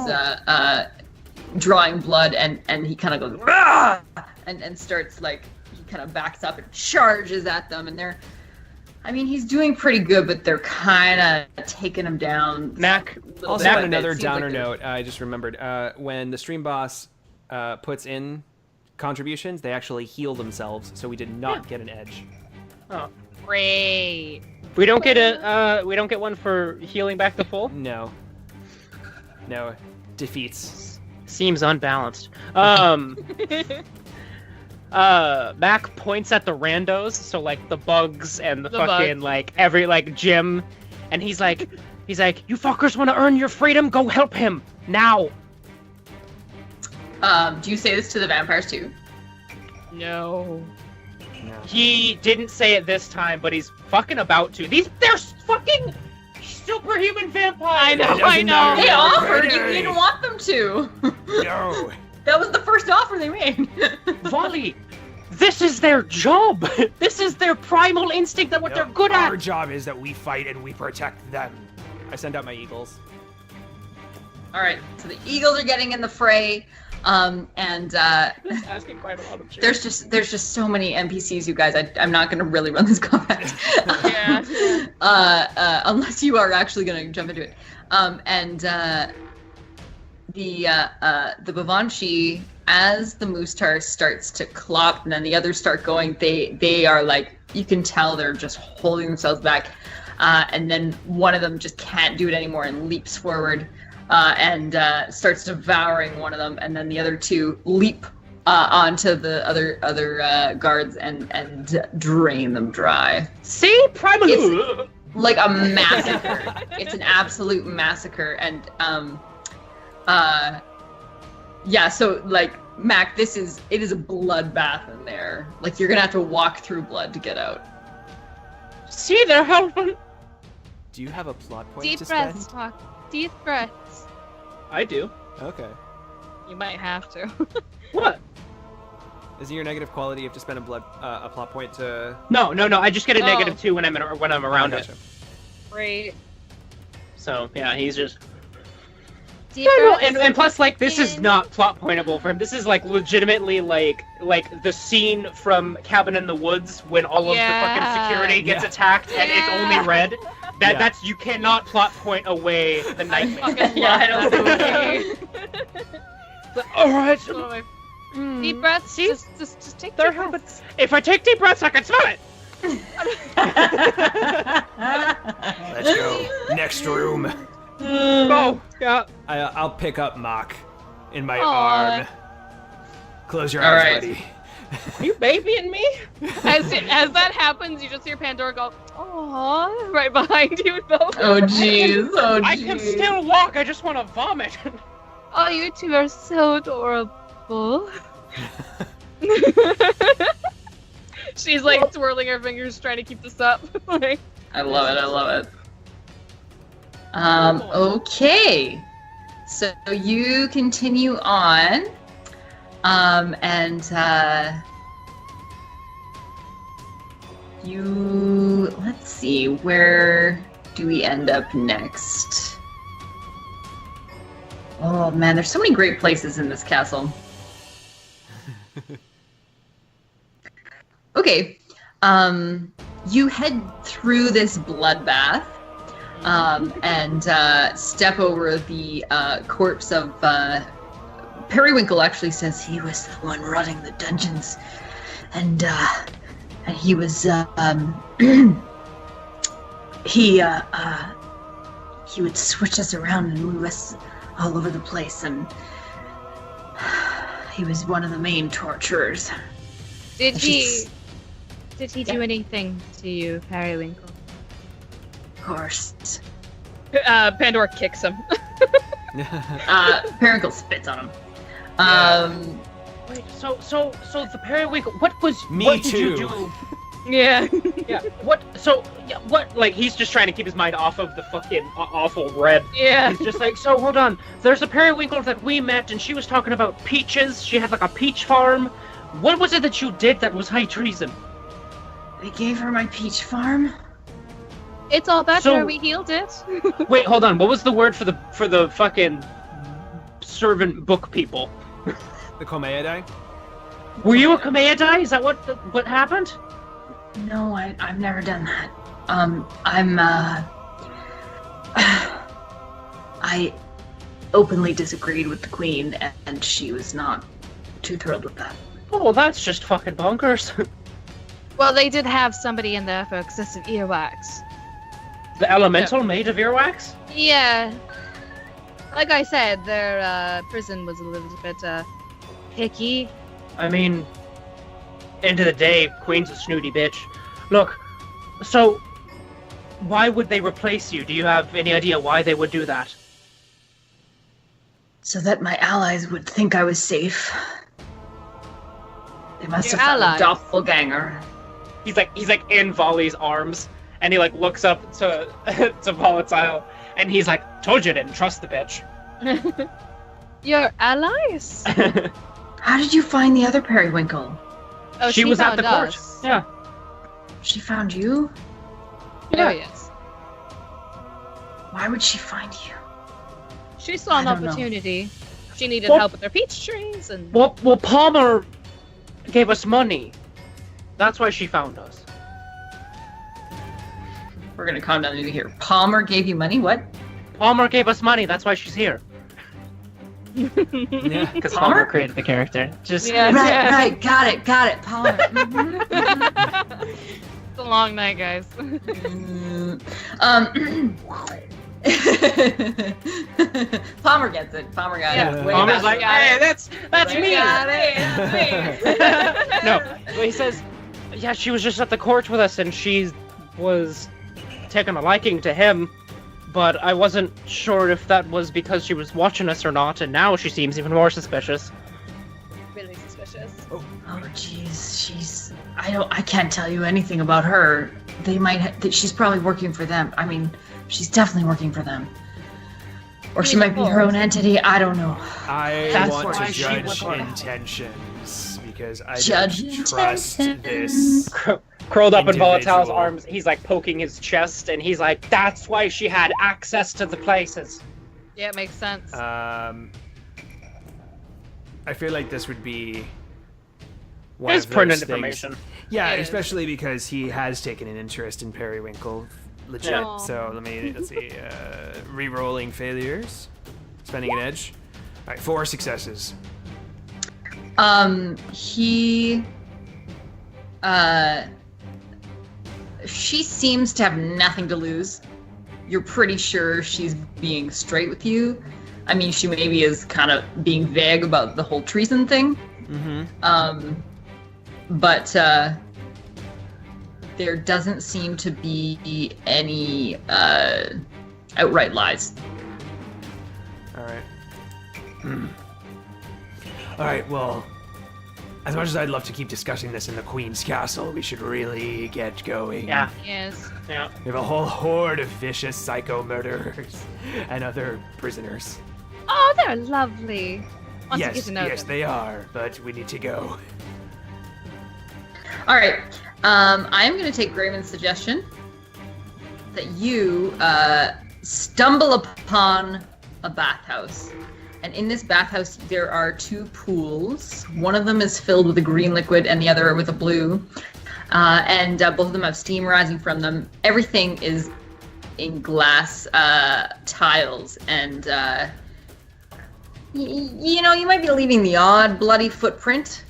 drawing blood, and he kind of goes "Rah!" and starts he kind of backs up and charges at them, and he's doing pretty good, but they're kind of taking him down. Mac. Also, on another downer note, I just remembered when the stream boss puts in contributions, they actually heal themselves, so we did not get an edge. Oh, Great. we don't get one for healing back to full. No, defeats. Seems unbalanced. Mac points at the randos, so the bugs and the fucking every Jim, and he's like, "You fuckers want to earn your freedom? Go help him now." Do you say this to the vampires too? No. He didn't say it this time, but he's fucking about to. They're fucking superhuman vampires. I know. They offered. You didn't want them to. No. That was the first offer they made. Volley, this is their job. This is their primal instinct that what they're good at. Our job is that we fight and we protect them. I send out my eagles. All right, so the eagles are getting in the fray. And asking quite a lot of there's just so many NPCs, you guys. I'm not gonna really run this combat. Unless you are actually gonna jump into it. The Bavanchi, as the Moostar starts to clop and then the others start going, they are like, you can tell they're just holding themselves back. And then one of them just can't do it anymore and leaps forward and starts devouring one of them. And then the other two leap onto the other guards and drain them dry. See? Primal. It's like a massacre. It's an absolute massacre. And so like Mac, it is a bloodbath in there. Like you're gonna have to walk through blood to get out. See, they're helping. Do you have a plot point Deep to breaths, spend? Talk. Deep breaths. I do. Okay. You might have to. What? Is it your negative quality? You have to spend a plot point to. No. I just get a -2 when I'm around it. Great. So yeah, he's just. Deep No, breaths. and plus, like, this is not plot pointable for him. This is like legitimately like the scene from Cabin in the Woods when all of the fucking security gets attacked and it's only red. That's you cannot plot point away the nightmare. I don't know. All right. Deep breaths. See? Just take They're deep breaths. If I take deep breaths, I can smell it. Let's go. Next room. Oh, yeah. I'll pick up Mock in my Aw. arm. Close your All eyes, right. buddy. Are you babying me? As that happens, you just hear Pandora go, "Aww," right behind you, though. Oh jeez. Oh jeez. I can still walk. I just want to vomit. Oh, you two are so adorable. She's like twirling her fingers, trying to keep this up. Like, I love it. I love it. Okay. So you continue on, and let's see, where do we end up next? Oh man, there's so many great places in this castle. Okay, you head through this bloodbath, and step over the corpse of Periwinkle. Actually says he was the one running the dungeons, and he was he would switch us around and move us all over the place, and he was one of the main torturers. did he do anything to you, Periwinkle? Of course. Pandora kicks him. Periwinkle spits on him. Wait, so the periwinkle. What did you do? Yeah. Yeah. What? So yeah. What? Like he's just trying to keep his mind off of the fucking awful red. Yeah. He's just like, so hold on. There's a periwinkle that we met, and she was talking about peaches. She had like a peach farm. What was it that you did that was high treason? They gave her my peach farm. It's all better. So- We healed it. Wait, hold on. What was the word for the fucking servant book people? The Komeadai? Were you a Kameadai? Is that what happened? No, I've never done that. I openly disagreed with the queen, and she was not too thrilled with that. Oh, that's just fucking bonkers. Well, they did have somebody in there for excessive earwax. The elemental made of earwax? Yeah. Like I said, their prison was a little bit picky. I mean, end of the day, Queen's a snooty bitch. Look, so why would they replace you? Do you have any idea why they would do that? So that my allies would think I was safe. They must Your have found allies? a doppelganger. He's like in Volley's arms, and he like looks up to to Volatile, and he's like, "Told you, didn't trust the bitch." Your allies? How did you find the other Periwinkle? Oh, she was at the found court. us. Yeah. She found you? There he is. Why would she find you? She saw an I don't know. opportunity. She needed Well- help with her peach trees and. Well, Palmer gave us money. That's why she found us. We're gonna calm down here. Palmer gave you money? What? Palmer gave us money. That's why she's here. Yeah. Because Palmer? Palmer created the character. Just Yeah. Right. Got it. Palmer. It's a long night, guys. Palmer gets it. Palmer got Yeah. it. Way Palmer's back. like, got hey, it. that's You me. got it. That's me. No, well, he says, yeah, she was just at the court with us, and she was taking a liking to him, but I wasn't sure if that was because she was watching us or not, and now she seems even more suspicious. Really suspicious. Oh jeez, I can't tell you anything about her. They might she's probably working for them. I mean, she's definitely working for them. Or she might be her own entity, I don't know. I That's want why to she judge was on- intentions because I Judge don't trust intentions. this. Curled up in Volatile's Individual. arms, he's like poking his chest, and he's like, that's why she had access to the places. Yeah, it makes sense. I feel like this would be one It's of pertinent those things. information. Yeah, It is. especially because he has taken an interest in Periwinkle, legit. Yeah. So let's see. Re-rolling failures, spending an edge. All right, 4 successes. She seems to have nothing to lose. You're pretty sure she's being straight with you. I mean, she maybe is kind of being vague about the whole treason thing. Mm-hmm. But there doesn't seem to be any outright lies. All right. All right. Well, as much as I'd love to keep discussing this in the Queen's Castle, we should really get going. Yeah. Yes. Yeah. We have a whole horde of vicious psycho murderers and other prisoners. Oh, they're lovely. Once you get Yes, to know yes, them. they are, but we need to go. All right. I'm going to take Grayman's suggestion that you stumble upon a bathhouse. And in this bathhouse, there are 2 pools. One of them is filled with a green liquid and the other with a blue. And both of them have steam rising from them. Everything is in glass tiles. And, you know, you might be leaving the odd bloody footprint.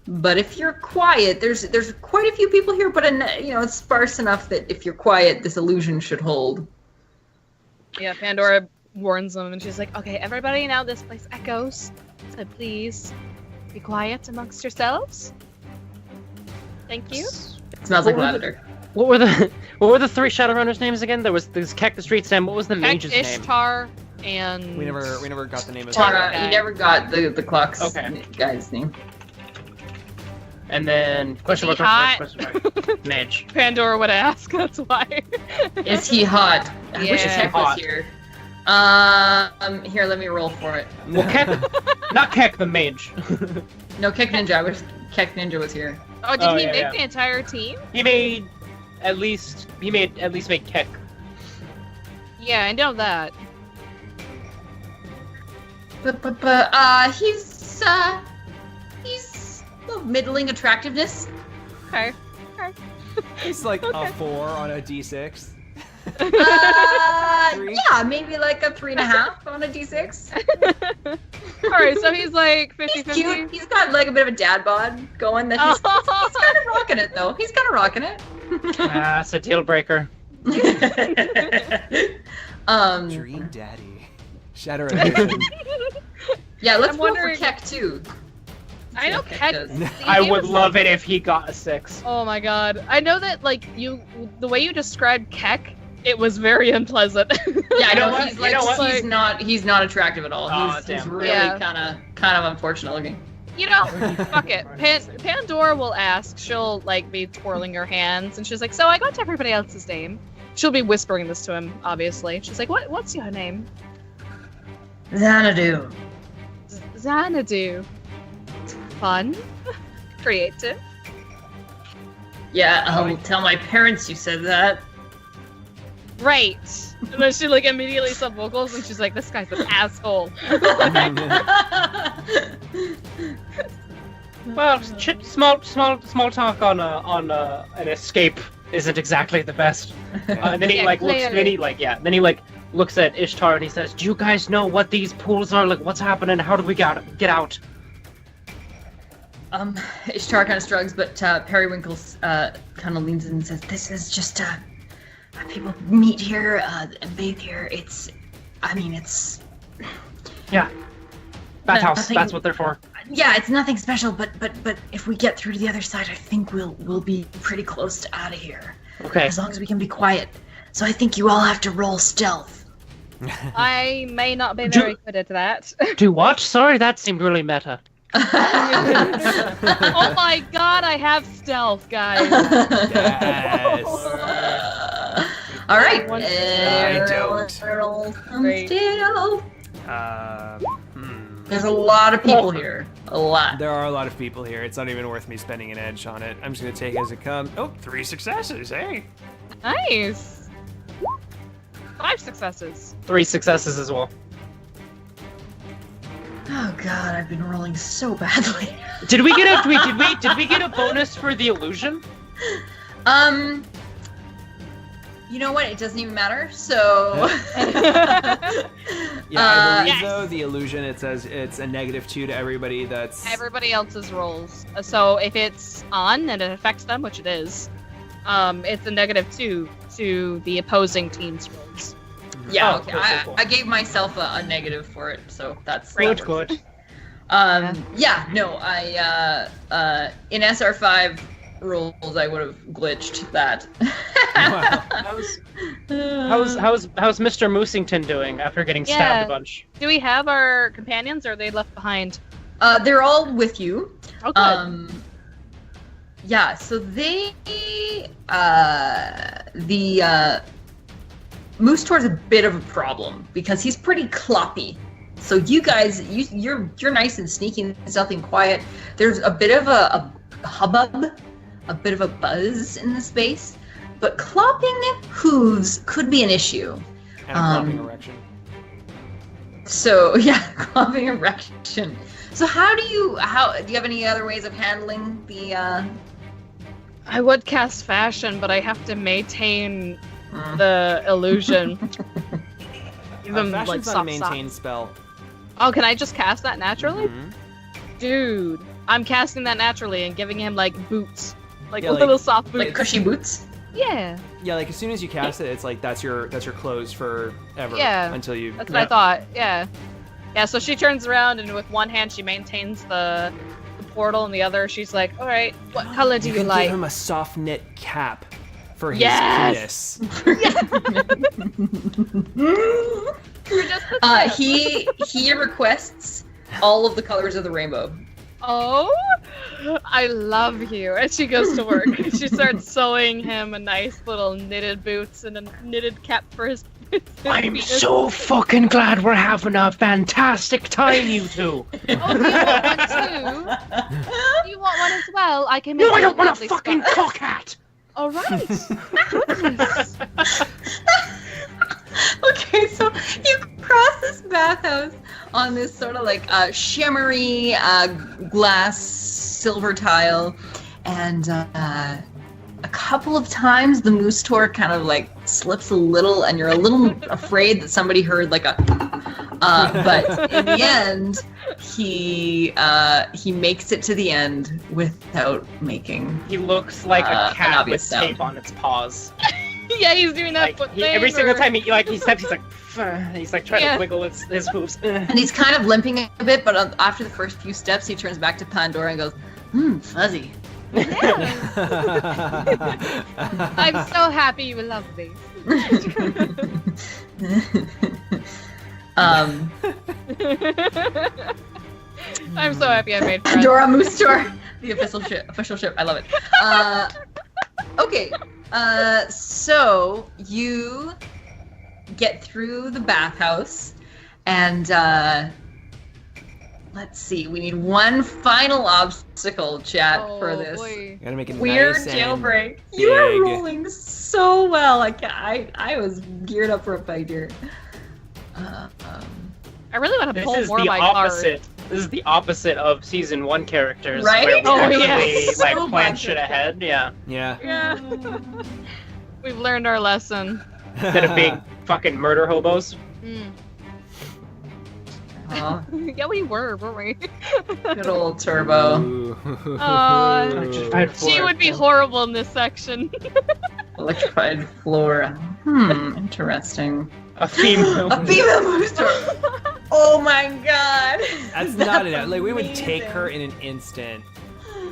But if you're quiet, there's quite a few people here, but it's sparse enough that if you're quiet, this illusion should hold. Yeah, Pandora warns them, and she's like, "Okay, everybody, now this place echoes, so please be quiet amongst yourselves. Thank you." It smells like lavender. What were the 3 Shadowrunners' names again? There's Keck the Street Sam. What was the mage's name? Ishtar and We never got the name of Tara. the You never got the clock's Okay. guy's name. And then question mark, Hot. question mark. Mage. Pandora would ask. That's why. Is he hot? I wish Yeah. Keck was Hot. here. Here, let me roll for it. Well, Keck, not Keck the mage. No, Keck Ninja. I wish Keck Ninja was here. Oh, did Oh, he yeah, make yeah. the entire team? He made at least make Keck. Yeah, I know that. But he's of middling attractiveness. Okay. It's like a 4 on a d6. Three? Yeah, maybe like a 3.5 on a d6. All right, so he's like 50-50. He's cute. He's got like a bit of a dad bod going. That he's kind of rocking it though. He's kind of rocking it. It's a deal breaker. Dream Daddy. Shadowrun Anarchy. Yeah, let's I'm roll wondering- for Keck too. I know Keck Keck. does. I would love it if he got a 6. Oh my god. I know that, like, the way you described Keck, it was very unpleasant. Yeah, I You know know what? he's You like know what? he's not attractive at all. Aw, He's damn. really Yeah. kind of unfortunate looking. You know, fuck it. Pandora will ask. She'll, like, be twirling her hands, and she's like, "So I got everybody else's name." She'll be whispering this to him, obviously. She's like, "What's your name?" Xanadu. Xanadu. Fun. Creative. Yeah, I'll tell my parents you said that. Right. And then she like immediately sub vocals and she's like, this guy's an asshole. Well, small talk on an escape isn't exactly the best. And then he Yeah, like looks, clearly. then he like looks at Ishtar and he says, "Do you guys know what these pools are? Like, what's happening? How do we get out?" Ishtar kind of shrugs, but Periwinkle kind of leans in and says, "This is just people meet here and bathe here. It's Yeah, bathhouse. Nothing- That's what they're for. yeah, it's nothing special. But if we get through to the other side, I think we'll be pretty close to out of here. Okay. As long as we can be quiet. So I think you all have to roll stealth." I may not be very good at that. Do what? Sorry, that seemed really meta. Oh my god, I have stealth, guys. Yes. All right. I don't. Roll some Great. stealth. Hmm. There's a lot of people here. A lot. There are a lot of people here. It's not even worth me spending an edge on it. I'm just gonna take it as it comes. Oh, 3 successes. Hey. Nice. 5 successes. 3 successes as well. Oh god, I've been rolling so badly. Did we get a bonus for the illusion? You know what? It doesn't even matter. So. Yeah, I believe Yes. though the illusion it says it's a -2 to everybody that's. Everybody else's rolls. So if it's on and it affects them, which it is, it's a -2 to the opposing team's rolls. Yeah. Oh, Okay. cool. I gave myself a negative for it, so that's Good. Yeah. No. I in SR5 rules I would have glitched that. Wow. How's Mr. Moosington doing after getting stabbed Yeah. a bunch? Do we have our companions, or are they left behind? They're all with you. Oh, good. Yeah, so the Moose Tor's a bit of a problem because he's pretty cloppy. So you guys, you're nice and sneaky and stealthy and quiet. There's a bit of a hubbub, a bit of a buzz in the space, but clopping hooves could be an issue. And a clopping erection. So yeah, clopping erection. So how do you have any other ways of handling the? I would cast fashion, but I have to maintain the illusion. Give them like Fashion's not a soft maintain socks. spell. Oh, can I just cast that naturally? Mhm. Dude, I'm casting that naturally and giving him like boots, like Yeah, little soft boots. Like cushy boots? Yeah, Yeah, like as soon as you cast it, it's like that's your clothes forever. Yeah, Until you. that's what I thought. Yeah, yeah. So she turns around and with one hand she maintains the portal, and the other she's like, "All right, what color do you can like?" give him a soft knit cap for his Yes! penis. He requests all of the colors of the rainbow. Oh, I love you. And she goes to work. She starts sewing him a nice little knitted boots and a knitted cap for his I'm penis. so fucking glad we're having a fantastic time, you two. Oh, do you want one too? Do you want one as well? I can make No, I you don't want a lovely fucking scarf. cock hat. All right. Goodness. Okay, so you cross this bathhouse on this sort of like shimmery glass silver tile, and a couple of times the moose tor kind of like slips a little, and you're a little afraid that somebody heard like a. But in the end, he makes it to the end without making. He looks like a An cat obvious with sound. tape on its paws. Yeah, he's doing that Like, foot he, thing. every single or- time he steps, he's like, he's like trying Yeah. to wiggle his hooves. And he's kind of limping a bit, but after the first few steps, he turns back to Pandora and goes, fuzzy. I'm so happy you love me. I'm so happy I made friends. Pandora Moose Tour, the official ship. I love it. Okay, so you get through the bathhouse, and let's see. We need one final obstacle, chat, for this Boy. Gotta make it weird nice and jailbreak. You are big. rolling so well. I was geared up for a fight here. I really want to This pull is more the of my opposite. cards. This is the opposite of season 1 characters, Right? where we Oh, actually yes. like So plan much shit of it. ahead. Yeah, Yeah. Yeah. We've learned our lesson. instead of being fucking murder hobos. Mm. Aw, Yeah, we were, weren't we? good old Turbo. Ooh. Electrified She floor. would be horrible in this section. Electrified floor. Interesting. A female. A female moose tour. Oh my god. That's not enough. Like, we would take her in an instant.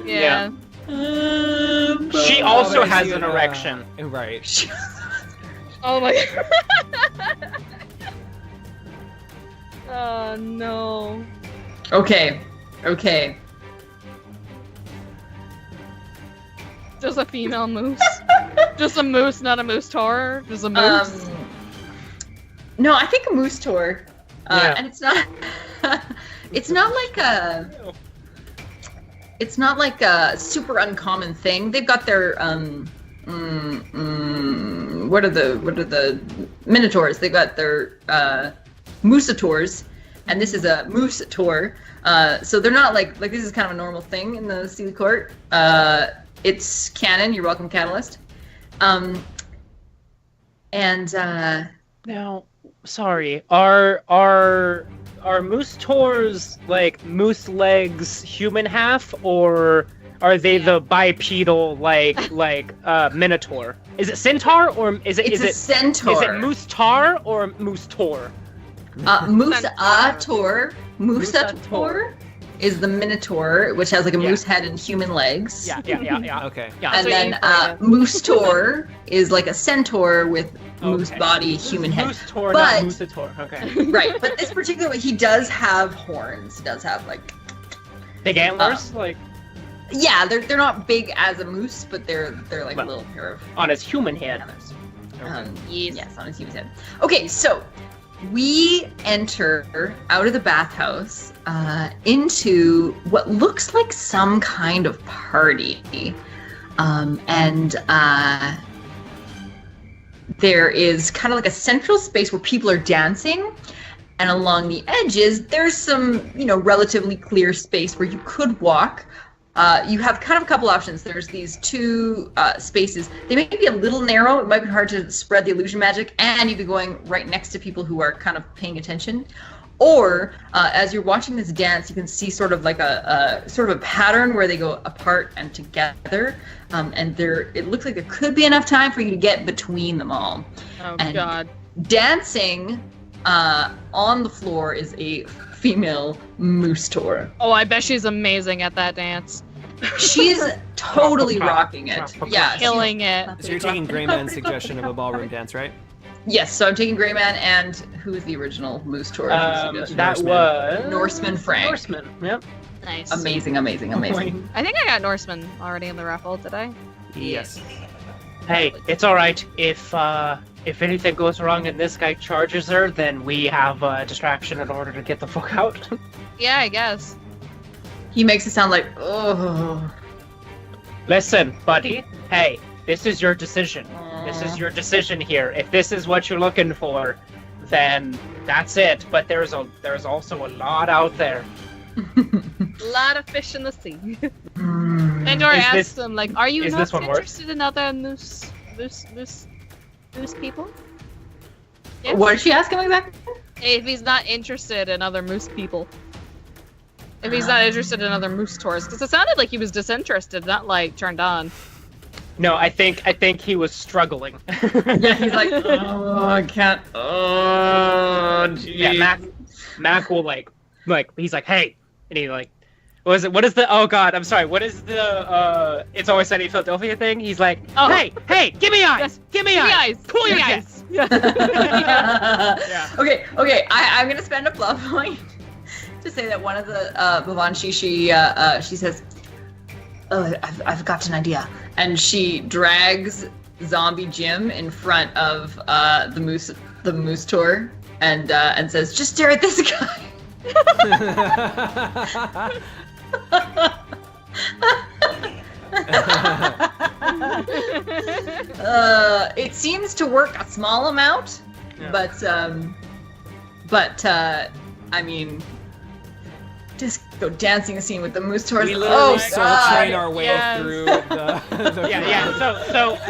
Yeah. She also has an erection. Right. Oh my god. Oh no. Okay. Just a female moose. Just a moose, not a moose tour. Just a moose. No, I think a moose tour. Yeah. And it's not. It's not like a super uncommon thing. They've got their what are the minotaurs? They've got their moosators, and this is a moose tour. So they're not like this is kind of a normal thing in the Sealy Court. It's canon. You're welcome, Catalyst. Now, sorry, are moose tours like moose legs human half, or are they the bipedal like minotaur? Is it centaur or is it It's a centaur. Is it moose tar or moose tor? Moosator. Moosator. Moosator is the minotaur, which has like a moose head and human legs. Yeah. Okay. Yeah. And So then you- moose tor is like a centaur with moose Okay. body, human head. Moose tor, But- not moosator. Okay. Right, but this particular one, he does have horns. He does have like, Big antlers, like yeah, they're not big as a moose, but they're like Well, a little pair of on his human head. antlers. Okay. Yes, on his human head. Okay, so we enter out of the bathhouse into what looks like some kind of party. And there is kind of like a central space where people are dancing. And along the edges, there's some, relatively clear space where you could walk. You have kind of a couple options. There's these two spaces. They may be a little narrow. It might be hard to spread the illusion magic, and you'd be going right next to people who are kind of paying attention. Or as you're watching this dance, you can see sort of like a pattern where they go apart and together. And it looks like there could be enough time for you to get between them all. Oh And god. dancing on the floor is a female moose tour. Oh, I bet she's amazing at that dance. She's totally rocking it. Yeah, Killing it. So you're taking Greyman's suggestion of a ballroom dance, right? Yes, so I'm taking Greyman, and who is the original moose tour? That Norseman. was Norseman Frank. Norseman. Yep. Nice. Amazing. I think I got Norseman already in the raffle, did I? Yes. Hey, it's all right. If anything goes wrong and this guy charges her, then we have a distraction in order to get the fuck out. Yeah, I guess. He makes it sound like, oh. Listen, buddy. Hey, this is your decision. This is your decision here. If this is what you're looking for, then that's it. But there's also a lot out there. A lot of fish in the sea. Pandora Is asks this- him, like, are you is not this one worth? interested in other moose people? Yes. What did she ask him exactly? If he's not interested in other moose people. If he's not interested in other moose tours. Because it sounded like he was disinterested, not like turned on. No, I think he was struggling. Yeah, he's like, oh, I can't. Oh, geez. Yeah, Mac will like he's like, hey, and he like, what is the? Oh God, I'm sorry. What is the? It's always sunny in Philadelphia thing. He's like, Oh. hey, give me eyes, Yes. give me eyes, cool your Yes. jets. Yeah. Okay. I'm gonna spend a bluff point to say that one of the Bavanshi, she says, "Oh, I've got an idea," and she drags Zombie Jim in front of the moose tour and says, "Just stare at this guy." It seems to work a small amount, but I mean, disco dancing scene with the moose tours. We literally soul train our way Yes. through the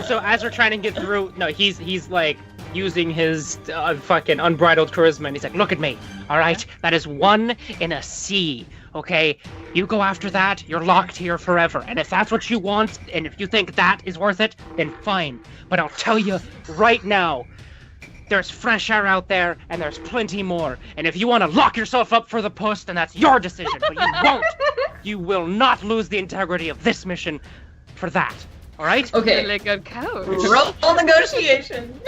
So as we're trying to get through, no, he's like using his fucking unbridled charisma, and he's like, look at me, all right? That is 1 in a sea, okay? You go after that, you're locked here forever. And if that's what you want, and if you think that is worth it, then fine. But I'll tell you right now, there's fresh air out there, and there's plenty more. And if you want to lock yourself up for the puss, then that's your decision. But you won't. You will not lose the integrity of this mission for that. All right? Okay. Really good coach. Roll negotiation.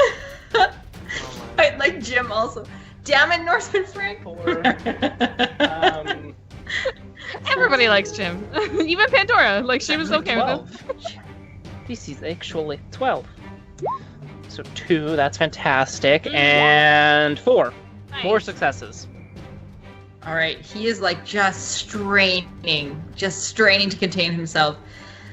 I like Jim also. Damn it, Northman Frank. Everybody likes Jim. Even Pandora. Like, she was okay with it. This is actually 12. So 2, that's fantastic. And 4. Nice. 4 successes. All right, he is like just straining to contain himself,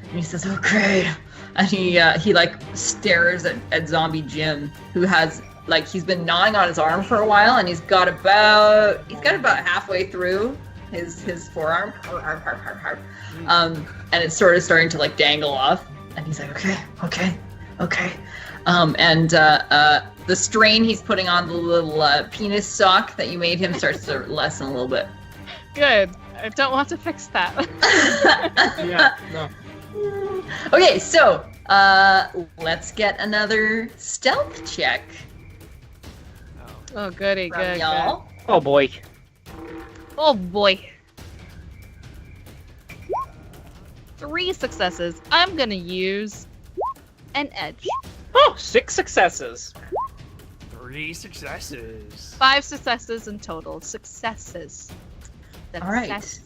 and he says, "Okay," and he like stares at Zombie Jim, who has like he's been gnawing on his arm for a while, and he's got about halfway through his forearm, and it's sort of starting to like dangle off, and he's like, okay. And the strain he's putting on the little penis sock that you made him starts to lessen a little bit. Good. I don't want to fix that. Yeah, no. Okay, so let's get another stealth check Oh, goody, from good, y'all. Oh boy. good. Oh, boy. 3 successes. I'm gonna use an edge. Oh, 6 successes. 3 successes. 5 successes in total. Successes. That's All right.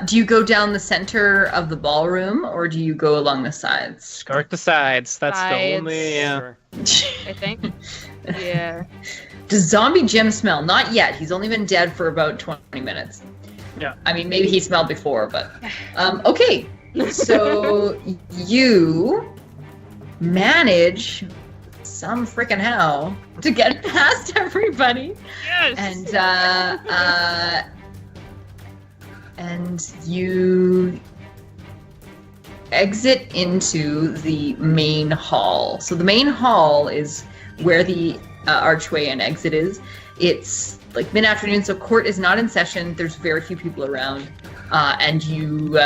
Do you go down the center of the ballroom, or do you go along the sides? Skirt the sides. That's the Sides. only. Sure. I think. Yeah. Does Zombie Jim smell? Not yet. He's only been dead for about 20 minutes. Yeah. I mean, maybe he smelled before, but okay. So you manage some freaking how to get past everybody, Yes. and you exit into the main hall. So the main hall is where the archway and exit is. It's like mid-afternoon, so court is not in session. There's very few people around, and you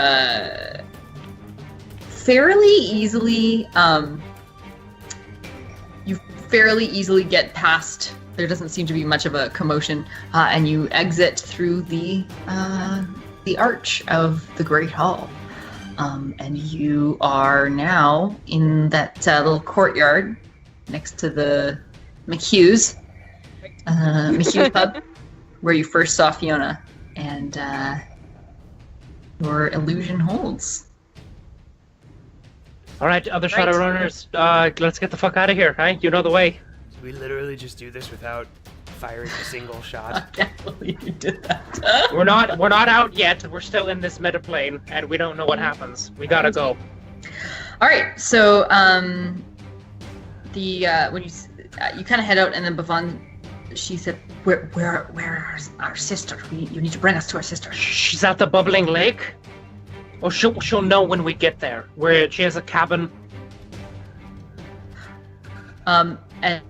fairly easily get past. There doesn't seem to be much of a commotion, and you exit through the arch of the Great Hall, and you are now in that little courtyard next to the McHugh's pub, where you first saw Fiona, and your illusion holds. All right, other Shadowrunners, let's get the fuck out of here, right? You know the way. Did we literally just do this without firing a single shot? I can't believe you did that. We're not out yet. We're still in this metaplane, and we don't know what happens. We gotta go. All right, so when you kind of head out, and then Bavon, she said, "Where is our sister? You need to bring us to our sister." She's at the bubbling lake. Oh, she'll know when we get there. Where she has a cabin. And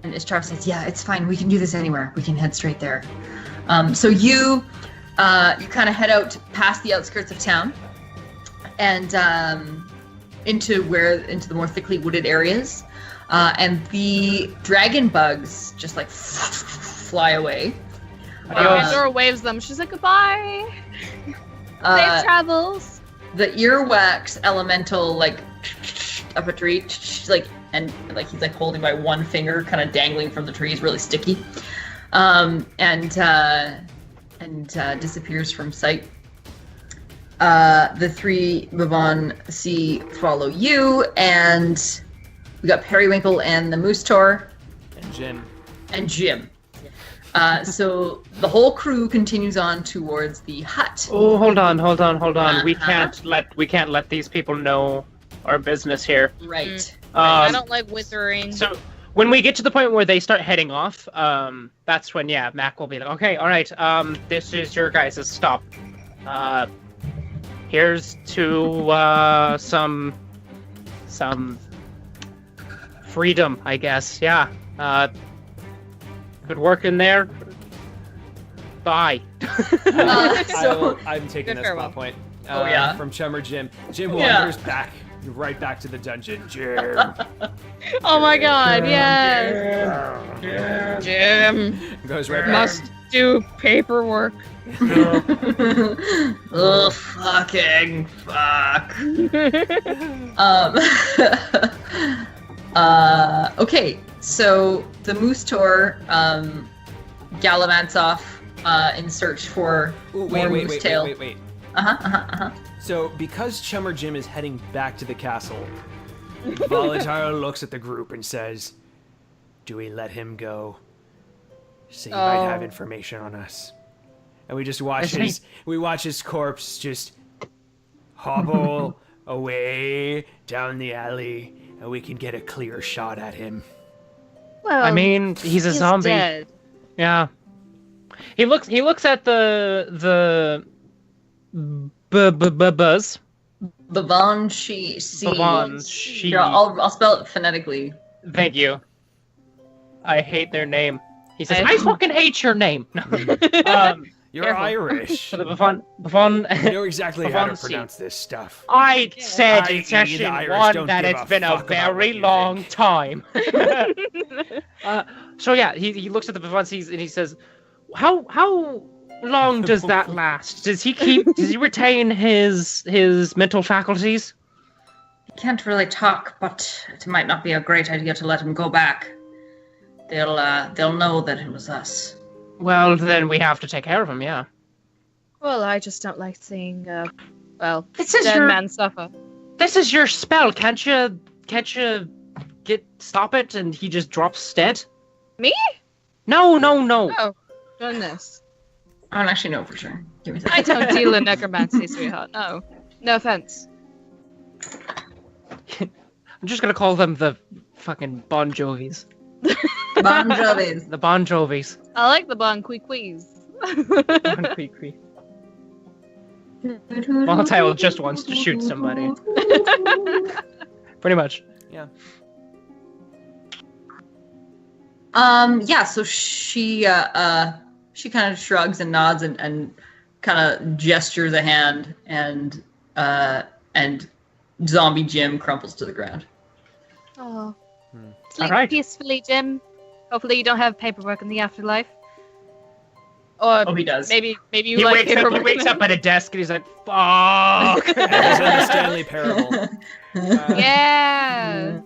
Ishtar says, "Yeah, it's fine. We can do this anywhere. We can head straight there." So you kind of head out past the outskirts of town, and into the more thickly wooded areas, and the dragon bugs just like fly away. Pandora waves them. She's like, goodbye. Safe travels. The earwax elemental like up a tree, like, and like he's like holding by one finger, kind of dangling from the tree. He's really sticky, and disappears from sight. The 3 Bavon C follow you, and we got Periwinkle and the Moose Tor And Jim. and Jim. So the whole crew continues on towards the hut. Oh, hold on. We Uh-huh. can't let these people know our business here. Right. I don't like withering. So when we get to the point where they start heading off, that's when Mac will be like, okay, all right, this is your guys' stop. Here's to some freedom, I guess. Yeah. Good work in there. Bye. I'm taking Good this farewell. plot point. Oh, yeah? From Chummer Jim. Jim Yeah. wanders right back to the dungeon. Jim. Oh my god, yes! Jim Goes right back. must do paperwork. Oh, fucking fuck. Okay, so the Moose Tour gallivants off in search for more moose tail. Wait. Uh-huh. So, because Chummer Jim is heading back to the castle, Volatile looks at the group and says, "Do we let him go? So he might have information on us." And we just watch his corpse just hobble away down the alley, and we can get a clear shot at him. Well, I mean, he's a zombie. Dead. Yeah. He looks at the buzz. Babanshi. Babanshi. Here, I'll spell it phonetically. Thank you. I hate their name. He says, I- I fucking hate your name. You're Careful. Irish. For the Bavon. You know exactly how to Bavansi. pronounce this stuff. I said I.e. in the session Irish 1 don't that give it's a been a fuck about very what you long think. time. So yeah, he looks at the Bavansis and he says, How long does that last? Does he retain his mental faculties? He can't really talk, but it might not be a great idea to let him go back. They'll know that it was us. Well, then we have to take care of him, yeah. Well, I just don't like seeing, This is dead men suffer. This is your spell. Can't you stop it? And he just drops dead. Me? No. Oh, goodness. I don't actually know for sure. Give me a I second. don't deal in necromancy, sweetheart. No. No offense. I'm just gonna call them the fucking Bon Jovis. Bon Jovis. The Bon Jovis. I like the bon quiquis. Bon Qui. Volatile just wants to shoot somebody. Pretty much. Yeah. Yeah, so she kind of shrugs and nods and kind of gestures a hand, and Zombie Jim crumples to the ground. Oh. All Sleep right. peacefully, Jim. Hopefully you don't have paperwork in the afterlife. Or Oh, he does. maybe you He like wakes paperwork. up at a desk and he's like, fuck. It was in the Stanley Parable. Yeah.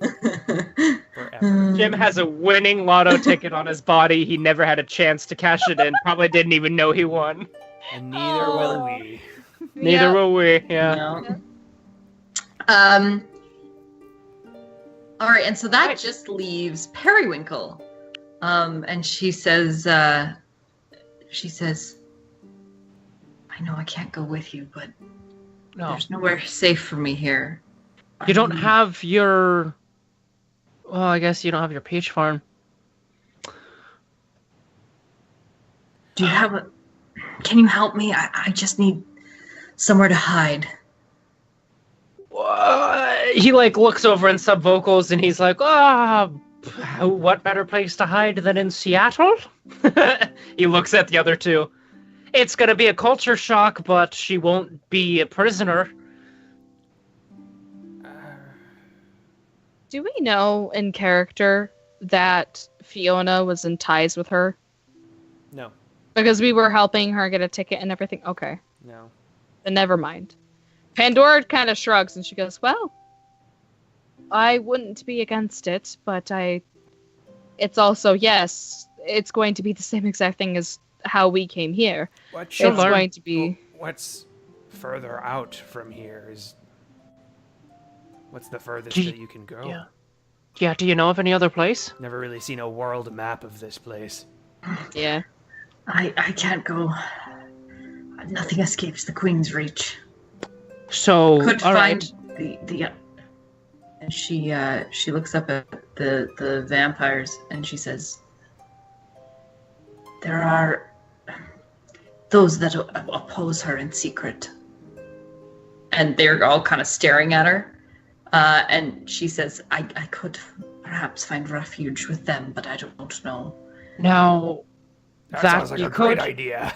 Forever. Jim has a winning lotto ticket on his body. He never had a chance to cash it in. Probably didn't even know he won. And neither will we. Neither Yeah. will we. Yeah. No. All right, and so that just leaves Periwinkle. And she says, I know I can't go with you, but No. there's nowhere safe for me here. You don't have your... Well, I guess you don't have your peach farm. Do you have a... Can you help me? I just need somewhere to hide. He looks over in sub vocals and he's like, what better place to hide than in Seattle? He looks at the other two. It's gonna be a culture shock, but she won't be a prisoner. Do we know in character that Fiona was in ties with her? No. Because we were helping her get a ticket and everything. Okay. No. Then never mind. Pandora kind of shrugs and she goes, well, I wouldn't be against it, but it's also, yes, it's going to be the same exact thing as how we came here. What's It's going to be... What's further out from here is... What's the furthest Do you- that you can go? Yeah. Yeah, do you know of any other place? Never really seen a world map of this place. Yeah. I can't go. Nothing escapes the Queen's reach. So, Could all find right. the and she looks up at the vampires and she says, "There are those that oppose her in secret." And they're all kind of staring at her. And she says, I could perhaps find refuge with them, but I don't know. Now, That that sounds like you a great could. idea.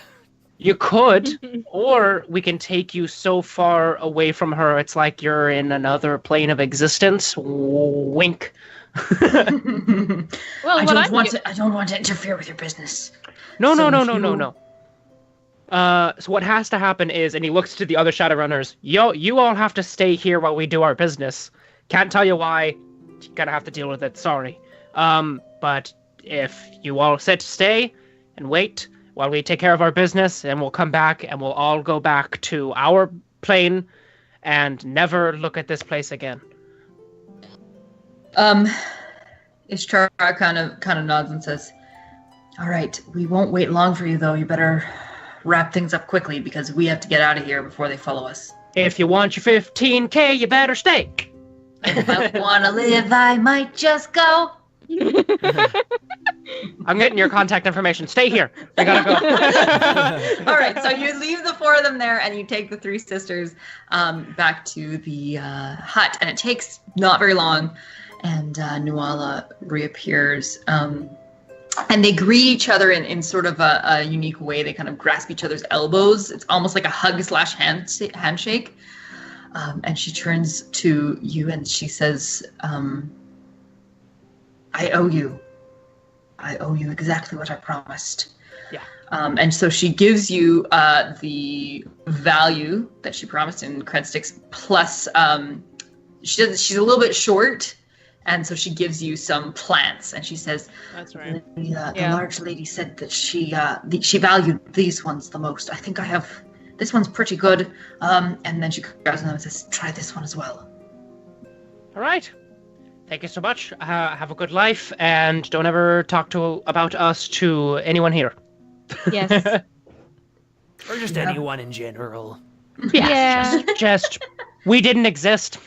You could, or we can take you so far away from her, it's like you're in another plane of existence. Wink. Well, I what don't want to interfere with your business. No. So what has to happen is, and he looks to the other Shadowrunners, you all have to stay here while we do our business. Can't tell you why. You gotta have to deal with it, sorry. But if you all stay and wait while we take care of our business, and we'll come back and we'll all go back to our plane and never look at this place again. Ishtar kind of nods and says, "All right, we won't wait long for you though. You better wrap things up quickly because we have to get out of here before they follow us." If you want your 15K, you better stay. If I want to live, I might just go. I'm getting your contact information. Stay here. We gotta go. All right, so you leave the four of them there, and you take the three sisters back to the hut, and it takes not very long, and Nuala reappears, and they greet each other in sort of a unique way. They kind of grasp each other's elbows. It's almost like a hug/handshake, and she turns to you and she says, "I owe you. I owe you exactly what I promised." Yeah. And so she gives you the value that she promised in cred sticks, plus she's a little bit short, and so she gives you some plants. And she says, That's right. The large lady said that she valued these ones the most. I think I have this one's pretty good. And then she grabs them and says, "Try this one as well." All right. Thank you so much. Have a good life, and don't ever talk about us to anyone here. Yes. Or just anyone in general. Yeah. Just we didn't exist,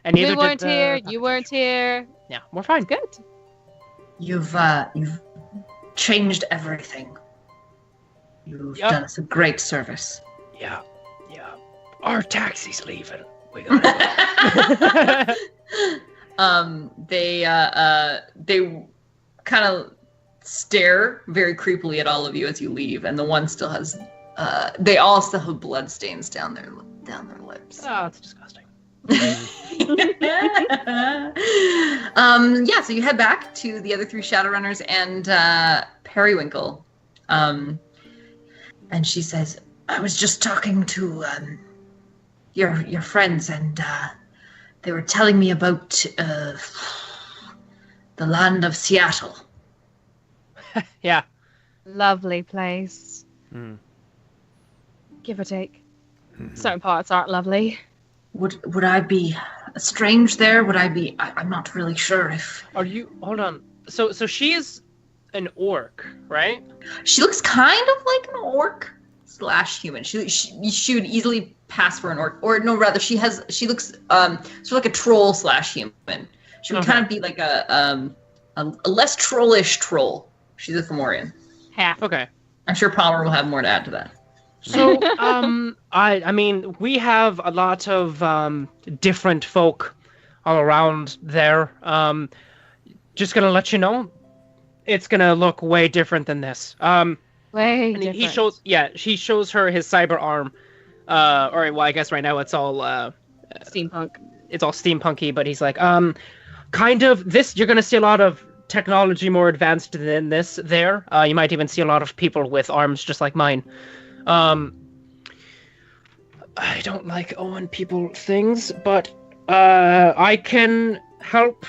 and neither We weren't did, here. You weren't here. Yeah, we're fine. Good. You've changed everything. You've Yep. done us a great service. Yeah. Our taxi's leaving. We gotta They kind of stare very creepily at all of you as you leave, and the one still has they all still have blood stains down their lips. Oh, it's disgusting. Yeah, so you head back to the other three Shadowrunners and Periwinkle, and she says, "I was just talking to your friends, and they were telling me about the land of Seattle." Yeah. Lovely place. Give or take. Certain parts aren't lovely. Would I be strange there? Would I be? I'm not really sure if. Are you? Hold on. So she is an orc, right? She looks kind of like an orc / human. She would easily pass for an orc, or no, rather, she looks sort of like a troll / human. She would kind of be like a less trollish troll. She's a Fomorian. Half. Okay. I'm sure Palmer will have more to add to that. So, I mean, we have a lot of different folk all around there. Just gonna let you know, it's gonna look way different than this. Way And different. she shows her his cyber arm. Or well, I guess right now it's all Steampunk. it's all steampunky, but he's like, kind of this. You're gonna see a lot of technology more advanced than this. There, you might even see a lot of people with arms just like mine. I don't like owing people things, but I can help.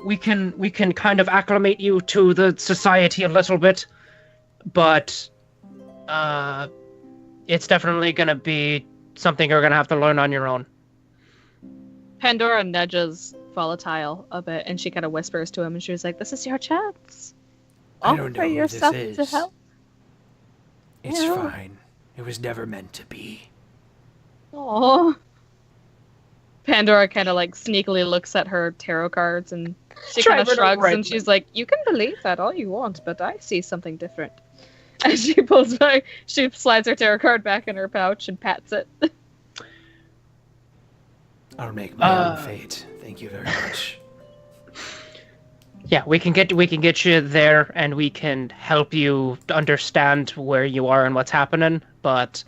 We can kind of acclimate you to the society a little bit, but it's definitely gonna be something you're gonna have to learn on your own. Pandora nudges Volatile a bit, and she kind of whispers to him, and she was like, "This is your chance." I don't know offer who yourself this to is. help? It's Yeah. fine. It was never meant to be. Oh. Pandora kind of like sneakily looks at her tarot cards and she kind of shrugs and she's like, "You can believe that all you want, but I see something different." And she slides her tarot card back in her pouch and pats it. I'll make my own fate. Thank you very much. Yeah, we can get you there, and we can help you understand where you are and what's happening. But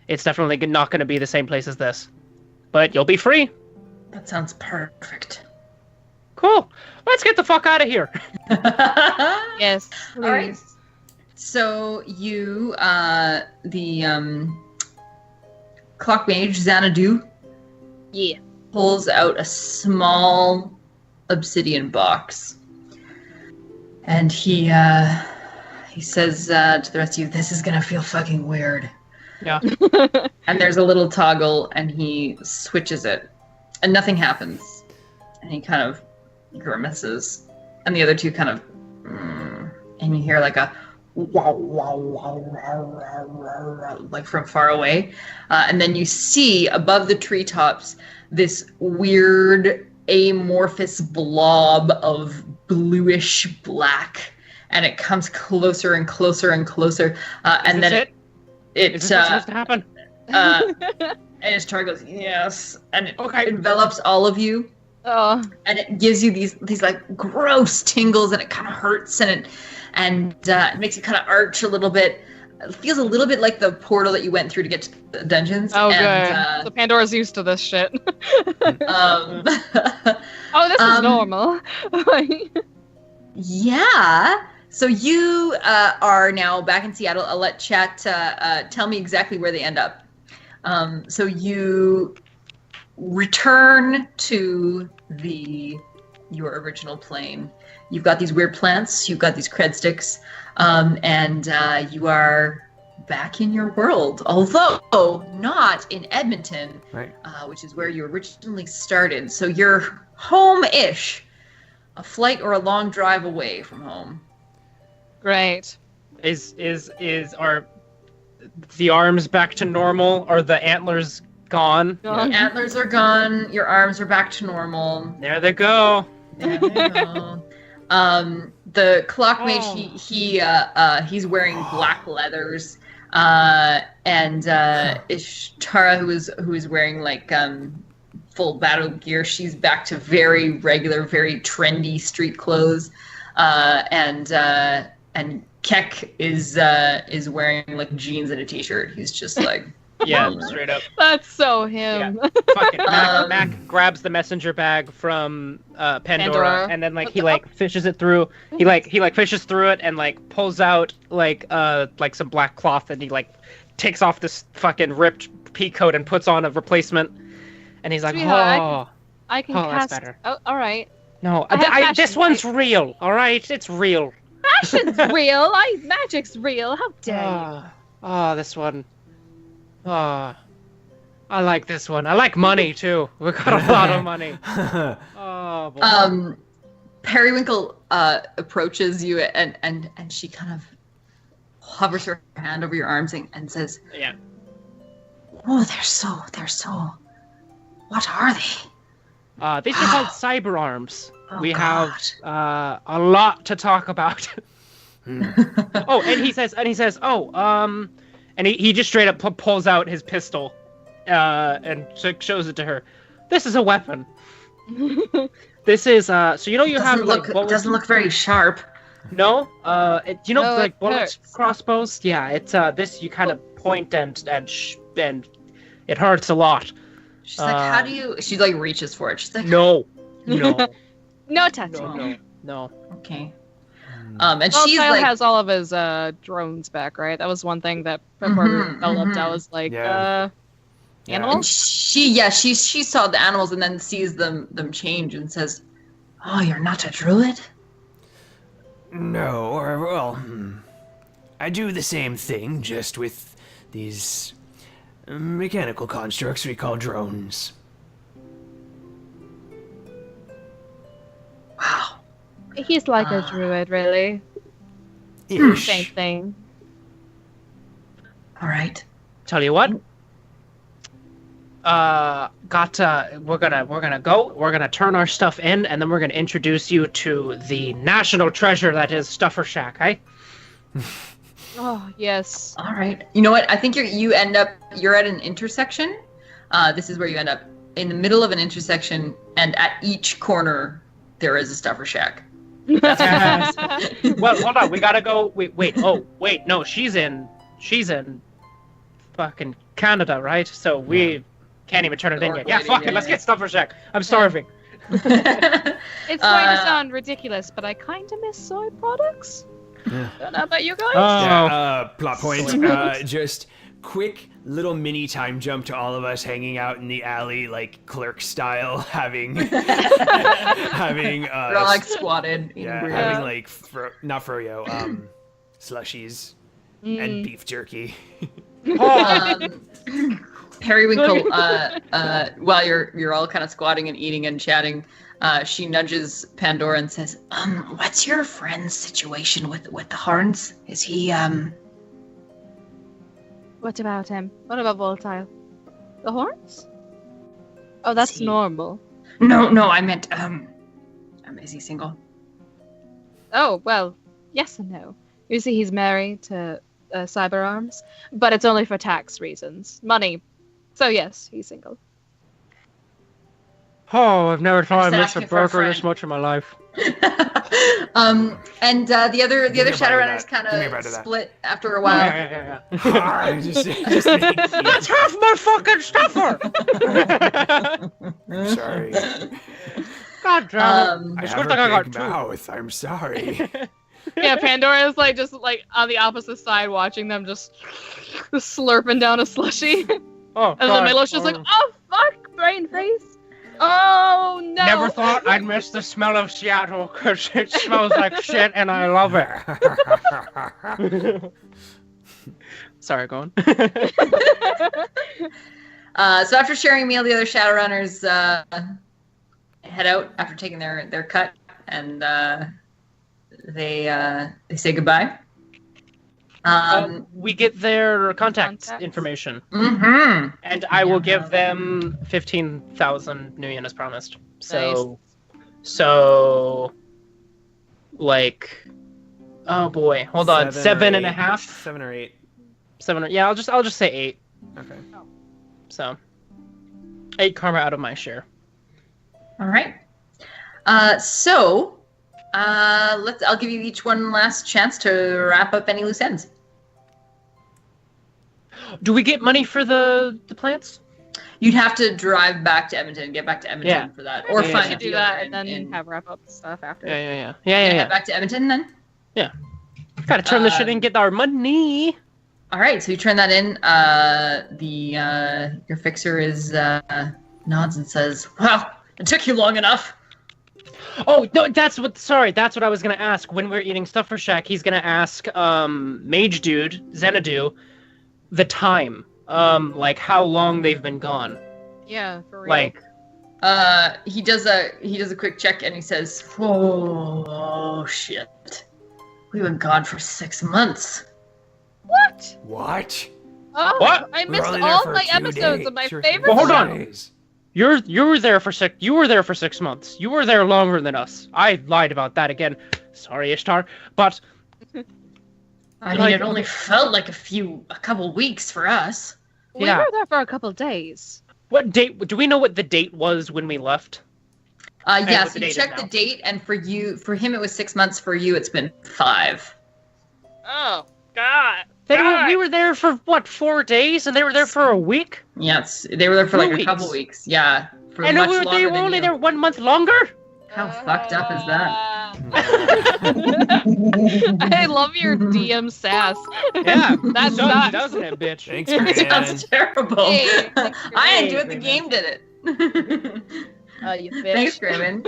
it's definitely not going to be the same place as this. But you'll be free. That sounds perfect. Cool. Let's get the fuck out of here. Yes, please. All right. So you, the clock mage Xanadu, Yeah. pulls out a small obsidian box, and he says to the rest of you, "This is gonna feel fucking weird." Yeah. And there's a little toggle, and he switches it, and nothing happens. And he kind of grimaces, and the other two kind of, and you hear like a wow, wow, wow, wow, wow, wow, wow, like from far away, and then you see above the treetops this weird amorphous blob of bluish black, and it comes closer and closer and closer, and then it Is this what's supposed to happen? and his target goes, yes, and it envelops all of you, Oh. and it gives you these like gross tingles, and it kind of hurts, and it makes you kind of arch a little bit. It feels a little bit like the portal that you went through to get to the dungeons. Oh, and, good. So Pandora's used to this shit. Um, Oh, this is normal. Yeah. So you are now back in Seattle. I'll let chat tell me exactly where they end up. So you return to your original plane. You've got these weird plants. You've got these cred sticks, and you are back in your world. Although not in Edmonton, Right. which is where you originally started. So you're home-ish. A flight or a long drive away from home. Great. Are the arms back to normal? Are the antlers gone? Your antlers are gone. Your arms are back to normal. There they go. There they go. The clock mage, he's wearing black leathers, and Ishtara, who is wearing like full battle gear, she's back to very regular, very trendy street clothes, and Keck is wearing like jeans and a t-shirt. He's just like, Yeah, straight up. That's so him. Yeah. Fucking Mac grabs the messenger bag from Pandora, and then like he like fishes it through. He fishes through it and like pulls out like some black cloth, and he like takes off this fucking ripped pea coat and puts on a replacement. And he's like, Sweetheart, I can that's cast. better. Oh, all right. No, have this fashion, one's real. All right, it's real. Fashion's real. Magic's real. How dare you? Oh, this one. Oh, I like this one. I like money too. We got a lot of money. Oh, boy. Periwinkle approaches you, and she kind of hovers her hand over your arms and says, Yeah. "Oh, they're so. What are they?" These are called cyber arms. Oh, we God. have a lot to talk about. Oh, and he says, and he just straight up pulls out his pistol, and shows it to her. This is a weapon. This is so you have like it doesn't look very sharp. No, No, like it bullets, hurts. crossbows. Yeah, it's this you kind of point and it hurts a lot. She's like, "How do you?" She like reaches for it. She's like, No. No touching. No. Okay. And Well, she's Kyle like, has all of his drones back, right? That was one thing that Reporter developed. I was like, Yeah. Yeah. and animals? she saw the animals and then sees them change and says, "Oh, you're not a druid?" No, or well, I do the same thing, just with these mechanical constructs we call drones. Wow. He's like a druid, really. Same thing. All right. Tell you what. We're gonna turn our stuff in, and then we're gonna introduce you to the national treasure that is Stuffer Shack, eh? Oh, yes. All right. You know what? I think you're at an intersection. This is where you end up, in the middle of an intersection, and at each corner there is a Stuffer Shack. Well, hold on. We gotta go. Wait. Oh, wait. No, she's in fucking Canada, right? So we can't even turn it in yet. Yeah, fuck it. Let's get Stuffer Shack. I'm starving. It's going to sound ridiculous, but I kind of miss soy products. Yeah. Don't know about you guys. Plot point. Just quick little mini time jump to all of us hanging out in the alley, like Clerk style, having We're all like squatted. having like not froyo, slushies and beef jerky. Periwinkle, while you're all kind of squatting and eating and chatting, she nudges Pandora and says, what's your friend's situation with the horns? Is he, What about him? What about Volatile? The horns? Oh, that's normal. No, I meant, is he single? Oh, well, yes and no. You see, he's married to Cyber Arms, but it's only for tax reasons. Money. So yes, he's single. Oh, I've never thought I'd miss a asking for a burger this friend. much in my life. And the other me a bite of Shadowrunners that. kind Give me a bite of of that. split after a while. Yeah. just That's half my fucking stuffer! I'm sorry. God damn it. I It's have good thing I a got big two. mouth. I'm sorry. Yeah, Pandora is just on the opposite side watching them just slurping down a slushie. Oh, And then God. Milo's just like, oh fuck, brain face. Oh no. Never thought I'd miss the smell of Seattle, because it smells like shit and I love it. Sorry, go on. So after sharing a meal, the other Shadowrunners head out after taking their cut, and they say goodbye. We get their contact Contacts. information, Mm-hmm. and I will give them 15,000 new yen as promised. So, like, oh boy, hold on, 7.5, 7 or 8. 7. Yeah, I'll just say 8. Okay. So, 8 karma out of my share. All right. I'll give you each one last chance to wrap up any loose ends. Do we get money for the plants? You'd have to drive back to Edmonton, get back to Edmonton Yeah. for that, or Yeah, find yeah. a do dealer that in- and then in- have wrap up stuff after. Yeah. Back to Edmonton then. Gotta turn this shit in and get our money. All right, so you turn that in. Your fixer is nods and says, "Well, it took you long enough." Oh no, that's what I was gonna ask. When we're eating Stuffer Shack, he's gonna ask Mage Dude, Xanadu, the time. Like how long they've been gone. Yeah, for real. Like He does a quick check and he says, "Oh shit, we've been gone for 6 months." What? What? Oh, What? I We were missed only there all for my 2 episodes of my days. favorite Well, hold show. on. you were there for 6 months. You were there longer than us. I lied about that again. Sorry, Ishtar. But I mean, Like- it only felt like a couple weeks for us. We Yeah. were there for a couple days. what date? Do we know what the date was when we left? Yeah, what so the you date is checked now. the date, and for him it was 6 months. For you, it's been 5. Oh God. We were there for what, 4 days, and they were there for a week. Yes, they were there for 2 like a weeks. couple weeks. Yeah, for And much they longer were than only you. there 1 month longer. How fucked up is that? I love your DM sass. Yeah, That does, sucks. doesn't it, bitch? Thanks, Sounds man. terrible. Hey, thanks, I didn't do it. Hey, The man. game did it. Oh, you bitch. Thanks, Graven.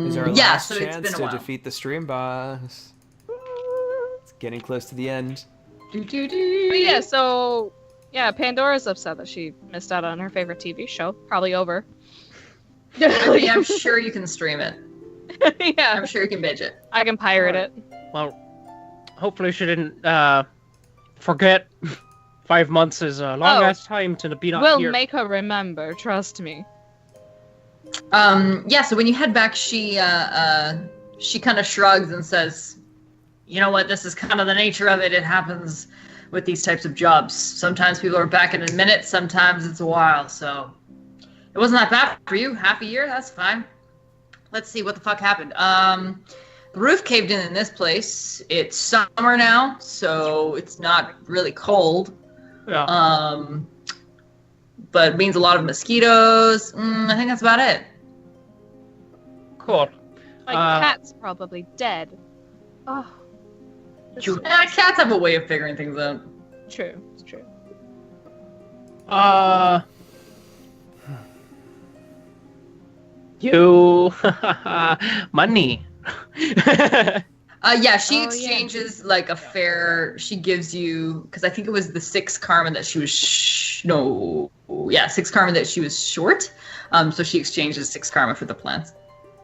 Is our Yeah, last so it's chance been a to while. defeat the stream boss. It's getting close to the end. But yeah, so Pandora's upset that she missed out on her favorite TV show. Probably over. I mean, I'm sure you can stream it. Yeah, I'm sure you can binge it. I can pirate it. Well, hopefully she didn't forget. 5 months is a long ass time to be not We'll here. make her remember, trust me. Yeah, so when you head back, she kind of shrugs and says, you know what, this is kind of the nature of it. It happens with these types of jobs. Sometimes people are back in a minute, sometimes it's a while, so it wasn't that bad for you. Half a year, that's fine. Let's see what the fuck happened. The roof caved in this place. It's summer now, so it's not really cold. Yeah. But it means a lot of mosquitoes. I think that's about it. Cool. My cat's probably dead. Oh. Cats have a way of figuring things out. True, it's true. You money. Yeah, she Oh, exchanges like a fair. She gives you, because I think it was the 6 karma that she was. 6 karma that she was short. So she exchanges 6 karma for the plants.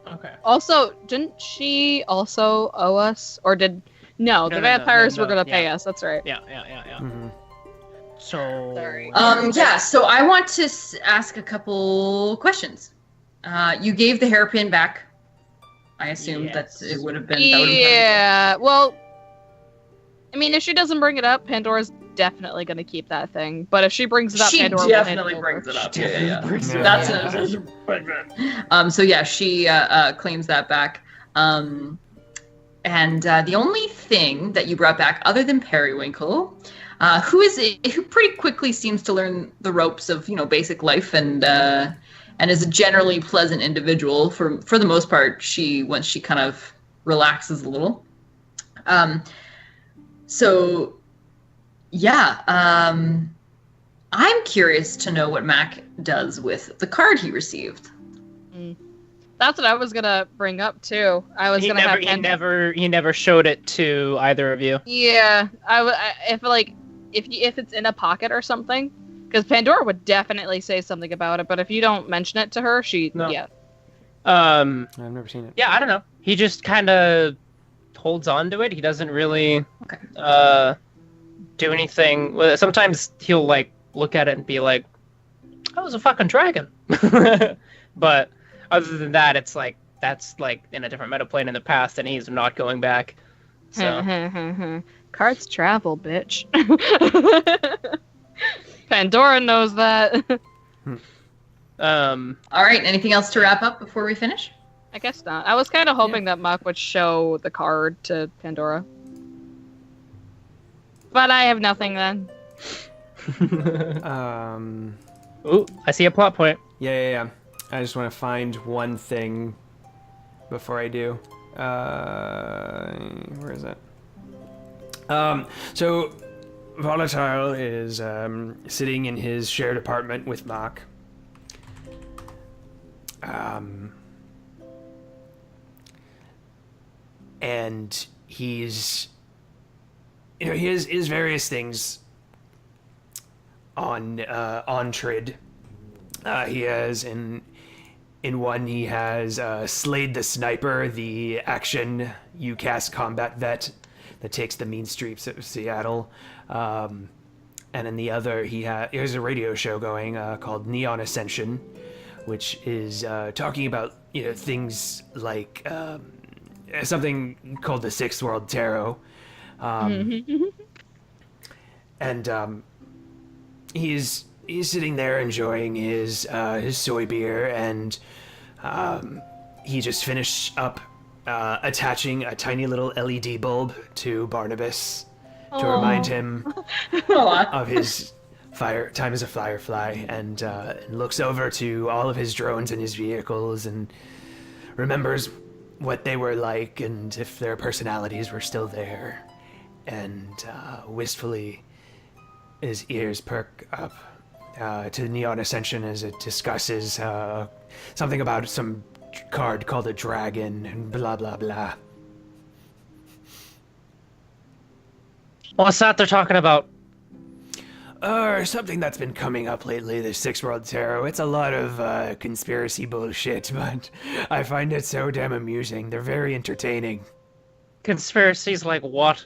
Okay. Also, didn't she also owe us? Or did... No, the vampires were going to pay us. That's right. Yeah. Mm-hmm. So... Sorry. Yeah, so I want to ask a couple questions. You gave the hairpin back. I assumed that it would have been... Yeah, well... I mean, if she doesn't bring it up, Pandora's definitely going to keep that thing. But if she brings it up, She Pandora definitely will brings it up. Yeah. That's so yeah, she claims that back. And the only thing that you brought back, other than Periwinkle, who pretty quickly seems to learn the ropes of basic life and is a generally pleasant individual for the most part. Once she kind of relaxes a little. So yeah, I'm curious to know what Mac does with the card he received. That's what I was gonna bring up too. I was gonna have he never showed it to either of you. Yeah, if it's in a pocket or something, because Pandora would definitely say something about it. But if you don't mention it to her, yeah. I've never seen it. Yeah, I don't know. He just kind of holds on to it. He doesn't really do anything. Well, sometimes he'll like look at it and be like, "That was a fucking dragon," but other than that, it's like that's like in a different metaplane in the past, and he's not going back. So cards travel, bitch. Pandora knows that. All right, anything else to wrap up before we finish? I guess not. I was kind of hoping that Muck would show the card to Pandora. But I have nothing then. Ooh, I see a plot point. Yeah. I just want to find one thing before I do. Where is it? So Volatile is sitting in his shared apartment with Mock. And he's, he has various things on Trid. He has in one he has Slayed the Sniper, the action UCAS combat vet that takes the mean streets of Seattle. And in the other here's a radio show going called Neon Ascension, which is talking about things like something called the Sixth World Tarot. And he's sitting there enjoying his soy beer, and he just finished up attaching a tiny little LED bulb to Barnabas to remind him of his time as a firefly, and looks over to all of his drones and his vehicles and remembers what they were like and if their personalities were still there, and wistfully his ears perk up to Neon Ascension as it discusses something about some card called a dragon and blah blah blah. What's that they're talking about? Something that's been coming up lately, the Six World Tarot. It's a lot of conspiracy bullshit, but I find it so damn amusing. They're very entertaining. Conspiracies like what?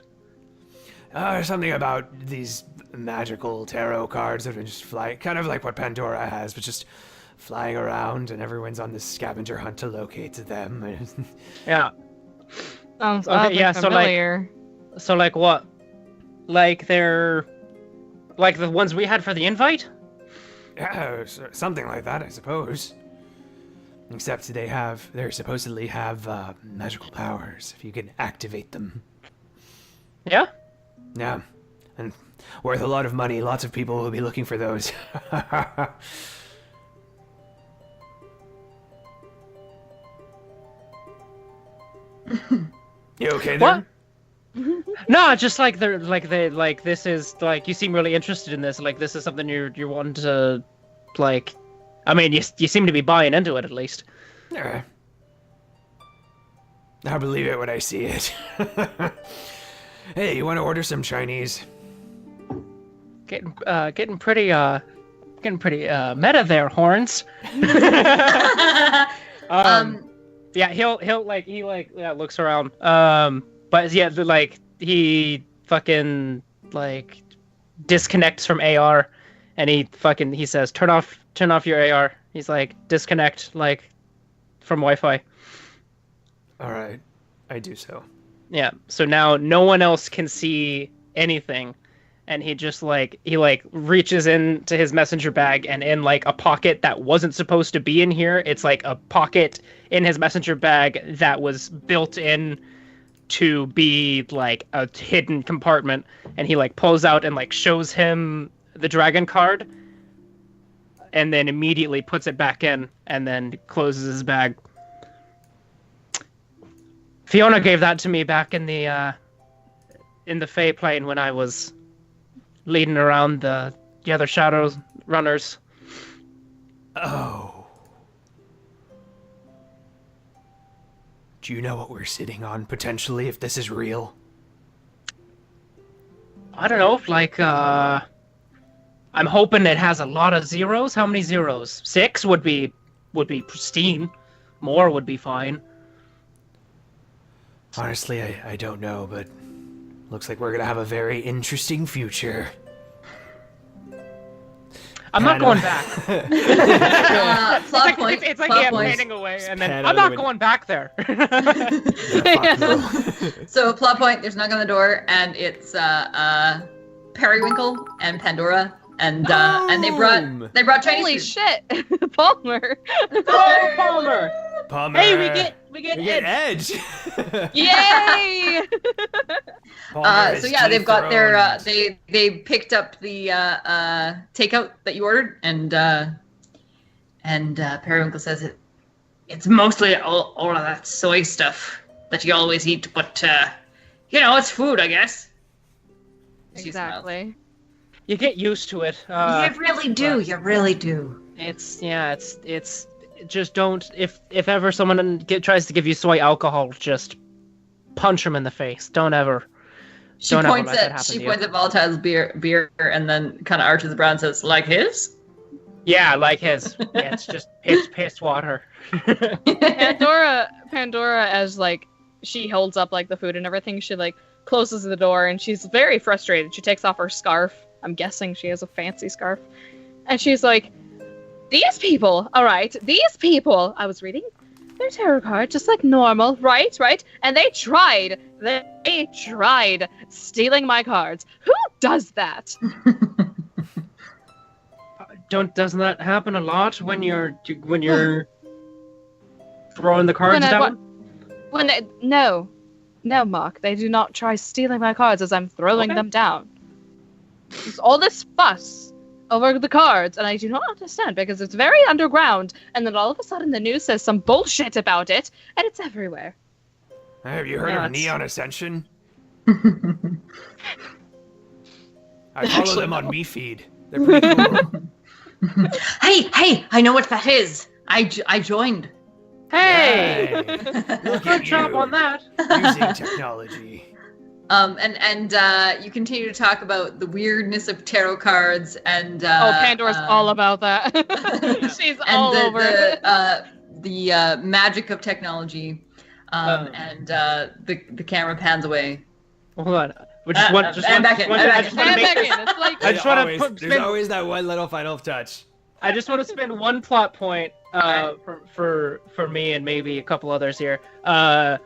Something about these magical tarot cards that are just flying, kind of like what Pandora has, but just flying around, and everyone's on this scavenger hunt to locate them. Yeah. Sounds Okay, yeah, familiar. So like what? Like they're like the ones we had for the invite? Yeah, something like that, I suppose. Except they supposedly have magical powers if you can activate them. Yeah? Yeah, and worth a lot of money. Lots of people will be looking for those. You okay there? What? No, just like this is like you seem really interested in this. Like this is something you're wanting to like. I mean, you seem to be buying into it at least. Alright. I'll believe it when I see it. Hey, you want to order some Chinese? Getting pretty meta there, Horns. Yeah, he looks around. But yeah, like he fucking like disconnects from AR, and he says, turn off your AR. He's like, disconnect like from Wi-Fi. All right, I do so. Yeah, so now no one else can see anything, and he just reaches into his messenger bag, and in like a pocket that wasn't supposed to be in here, it's like a pocket in his messenger bag that was built in to be like a hidden compartment, and he like pulls out and like shows him the dragon card, and then immediately puts it back in, and then closes his bag. Fiona gave that to me back in the Fey plane when I was leading around the other Shadowrunners. Oh. Do you know what we're sitting on, potentially, if this is real? I don't know, like, I'm hoping it has a lot of zeros. How many zeros? 6 would be pristine. More would be fine. Honestly, I don't know, but looks like we're gonna have a very interesting future. I'm not going back. Plot point. It's like plot yeah, point. painting away, and then Pan I'm out not the going back there. Yeah, fuck no. So plot point. There's a knock on the door, and it's Periwinkle and Pandora, and they brought Chinese Holy food. shit, Palmer! Oh, Palmer! Palmer. Hey, we get Edge. Yay! Palmer So is yeah, they've got their dethroned. they picked up the takeout that you ordered, and Periwinkle says it's mostly all of that soy stuff that you always eat, but it's food, I guess. She smiles. Exactly. You get used to it. You really do. You really do. It's just don't. If ever someone tries to give you soy alcohol, just punch them in the face. Don't ever. She Don't ever points let that at happen to you. Volatile's beer, and then kind of arches the brow and says, "Like his." Yeah, like his. Yeah, it's just piss water. Pandora, as like she holds up like the food and everything, she like closes the door, and she's very frustrated. She takes off her scarf. I'm guessing she has a fancy scarf, and she's like, "These people, all right, these people. I was reading their tarot card just like normal, right? And they tried stealing my cards. Who does that?" Doesn't that happen a lot when you're throwing the cards down? No, Mark. They do not try stealing my cards as I'm throwing them down. There's all this fuss over the cards, and I do not understand because it's very underground. And then all of a sudden, the news says some bullshit about it, and it's everywhere. Have you heard Yeah, of it's- Neon Ascension? I follow them on MeFeed. They're pretty cool. Hey! I know what that is. I joined. Hey, Hey, look good at job you, on that. using technology. And you continue to talk about the weirdness of tarot cards and Pandora's all about that. She's all over it. The magic of technology, and the camera pans away. Hold on. I'm back in. It's like There's always that one little final touch. I just want to spend one plot point for me and maybe a couple others here. They're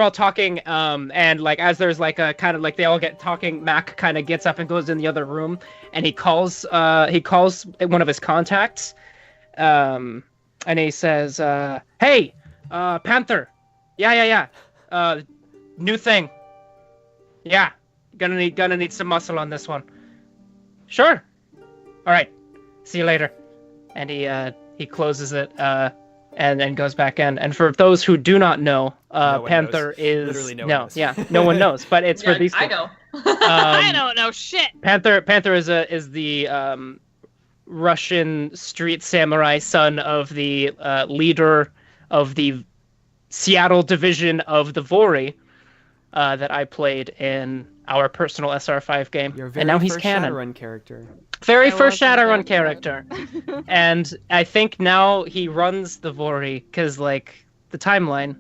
all talking, and like as there's like a kind of like they all get talking, Mac kind of gets up and goes in the other room, and he calls one of his contacts, and he says, "Hey, Panther, yeah, new thing, yeah, gonna need some muscle on this one. Sure, all right, see you later," and he closes it. And then goes back in. And for those who do not know, Panther knows. is Literally no one knows. Yeah, no one knows. But it's for these. I people. know. I don't know shit. Panther is the Russian street samurai son of the leader of the Seattle division of the Vori that I played in our personal SR5 game. And now he's canon. Shadowrun character. Very first Shadowrun character. And I think now he runs the Vori because, like, the timeline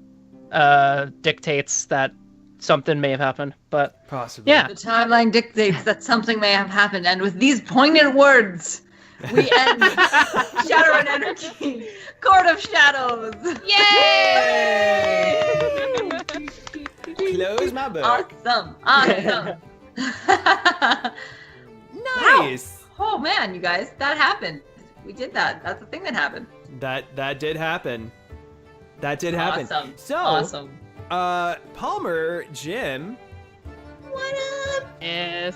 dictates that something may have happened. But possibly. Yeah. The timeline dictates that something may have happened. And with these poignant words, we end Shadowrun Anarchy, Court of Shadows. Yay! Close my book. Awesome. Nice. Wow. Oh man, you guys, that happened. We did that. That's the thing that happened. That did happen. That did happen. Awesome. So, Awesome. Palmer Jim. What up? Yes.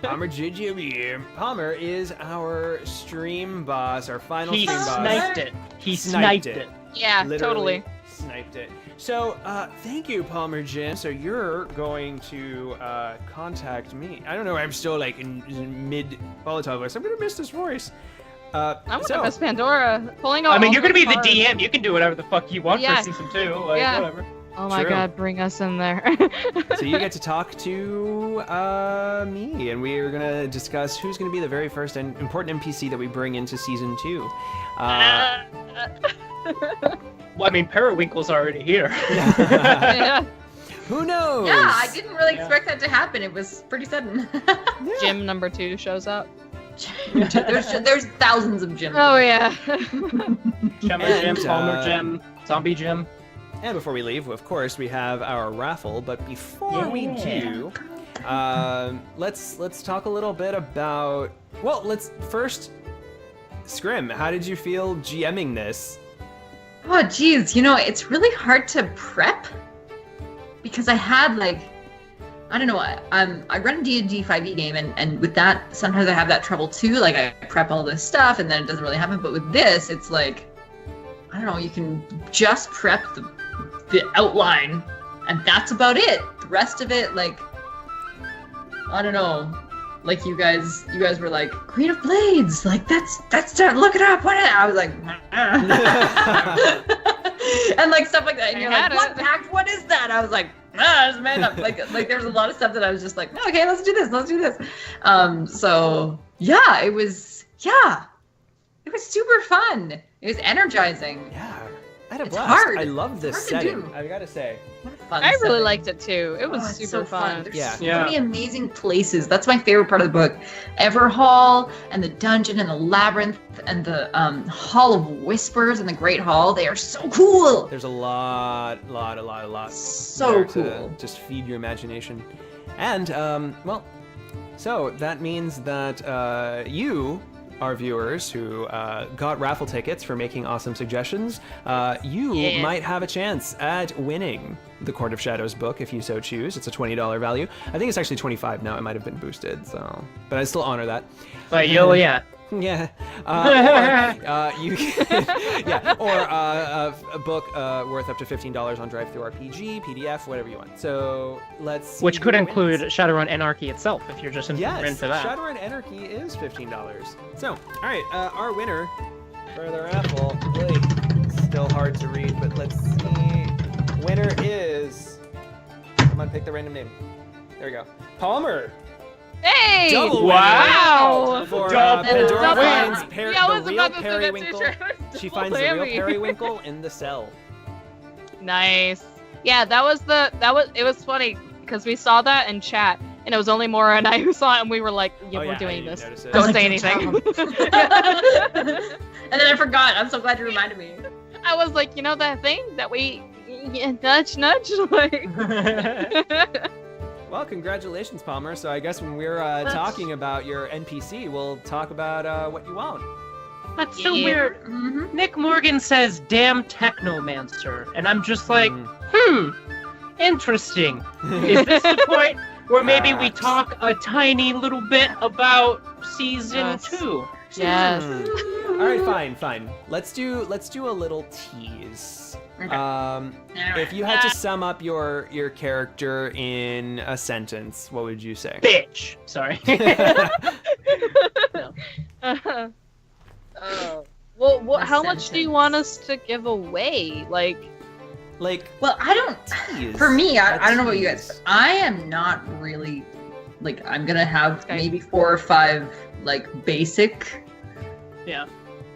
Palmer Jim. Palmer is our stream boss, our final he stream boss. sniped it. He sniped it. Yeah, Literally totally. sniped it. So, thank you, Palmer Jim. So you're going to contact me. I don't know. I'm still like in mid volatile voice. I'm gonna miss this voice. I'm gonna miss Pandora. Pulling out. I mean, all you're gonna be the cards. DM. You can do whatever the fuck you want Yeah. for season 2. Like, Yeah. whatever. Oh my True. god, bring us in there. So you get to talk to me, and we are gonna discuss who's gonna be the very first and important NPC that we bring into season 2. Well, I mean, Periwinkle's already here. Yeah. Who knows? Yeah, I didn't really expect that to happen. It was pretty sudden. Gym number 2 shows up. there's thousands of gyms. Oh yeah. Gemmer Gem, And, Palmer Gem, Zombie Gem. And before we leave, of course, we have our raffle. But before we do, let's talk a little bit about. Well, let's first. Scrim, how did you feel GMing this? Oh, geez. You know, it's really hard to prep because I had like, I don't know. I run a D&D 5e game, and with that, sometimes I have that trouble too. Like I prep all this stuff, and then it doesn't really happen. But with this, it's like, I don't know. You can just prep the outline, and that's about it. The rest of it, like, I don't know. Like you guys were like, Creative Blades, like that's look it up. What? I was like, and like stuff like that. And you're like, what pact? What is that? I was like, I just made up. Like there was a lot of stuff that I was just like, okay, let's do this. So yeah, it was super fun. It was energizing. Yeah, I had a It's blast. hard. I love this It's hard to setting. do. I gotta say. What a fun I really setting. liked it too. It was Oh, it's super so fun. There's Yeah. so Yeah. many amazing places. That's my favorite part of the book. Everhall and the dungeon and the labyrinth and the Hall of Whispers and the Great Hall. They are so cool. There's a lot. So there cool. to just feed your imagination. And, well, so that means that you, our viewers who got raffle tickets for making awesome suggestions, you Yeah. might have a chance at winning the Court of Shadows book if you so choose. It's a $20 value. I think it's actually $25 now. It might have been boosted, so, but I still honor that. But yeah. Yeah. Or, you yeah. Or a book worth up to $15 on DriveThruRPG, PDF, whatever you want. So let's see Which could who include wins. Shadowrun Anarchy itself, if you're just into Yes, that. Shadowrun Anarchy is $15. So, all right, our winner for the raffle, really still hard to read, but let's see. Winner is, come on, pick the random name. There we go. Palmer. Hey! Double Wow! For Double Pandora win. finds Yeah, I was the real about to say that too, periwinkle. Travis. She Double finds the real whammy. periwinkle in the cell. Nice. Yeah, it was funny because we saw that in chat, and it was only Mora and I who saw it, and we were like, yeah, Oh, we're yeah, I doing didn't this. notice it. Don't I say was like, anything. And then I forgot. I'm so glad you reminded me. I was like, you know that thing that we nudge, like. Well, congratulations, Palmer. So I guess when we're talking about your NPC, we'll talk about what you want. That's so Yeah. weird. Mm-hmm. Nick Morgan says, "Damn technomancer," and I'm just like, interesting. Is this the point where maybe we Perhaps. talk a tiny little bit about season Yes. 2? Yes. All right, fine. Let's do a little tease. Okay. If you had to sum up your character in a sentence, what would you say? Bitch. Sorry. Well, A how much do you sentence. want us to give away? Like, Well, I don't. tease. For me, I don't know A about you guys, tease. but I am not really like. I'm gonna have Okay. maybe 4 or 5 like basic Yeah.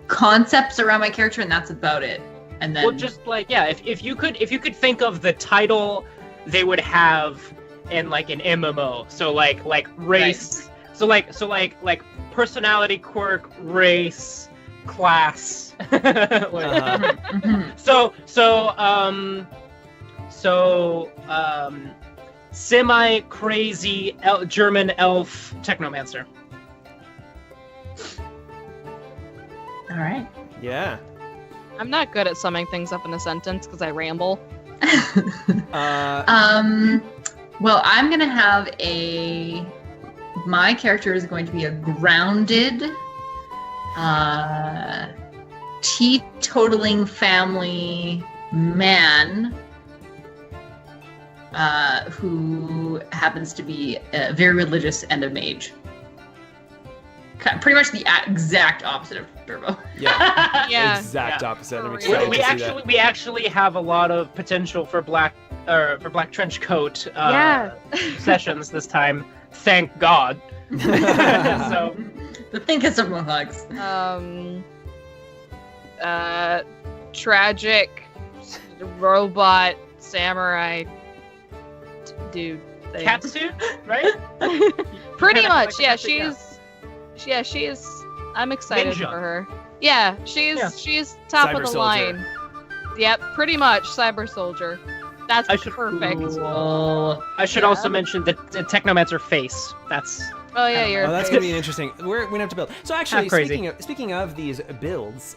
concepts around my character, and that's about it. And then Well, just like if you could think of the title they would have in like an MMO, so like race, so like personality quirk, race, class. Like, Uh-huh. Mhm. semi crazy German elf technomancer. All right. Yeah. I'm not good at summing things up in a sentence because I ramble. Well, I'm gonna have my character is going to be a grounded, teetotaling family man who happens to be very religious and a mage. Pretty much the exact opposite of Turbo. Yeah. Yeah. Exact Yeah. opposite. I'm We- excited we to see actually we actually have a lot of potential for black trench coat Yeah. sessions this time. Thank God. that. So The thinkest of mohawks. Tragic robot samurai dude thing. catsuit, right? Pretty Kinda much, like yeah. catsuit, She's. I'm excited Ninja. for her. Yeah, she's Yeah. top Cyber of the soldier. line. Yep, pretty much cyber soldier. That's I should- perfect. Oh, I should also mention the technomancer face. That's Oh yeah, you're. Oh, that's gonna be interesting. We're gonna have to build. So actually, crazy. speaking of these builds,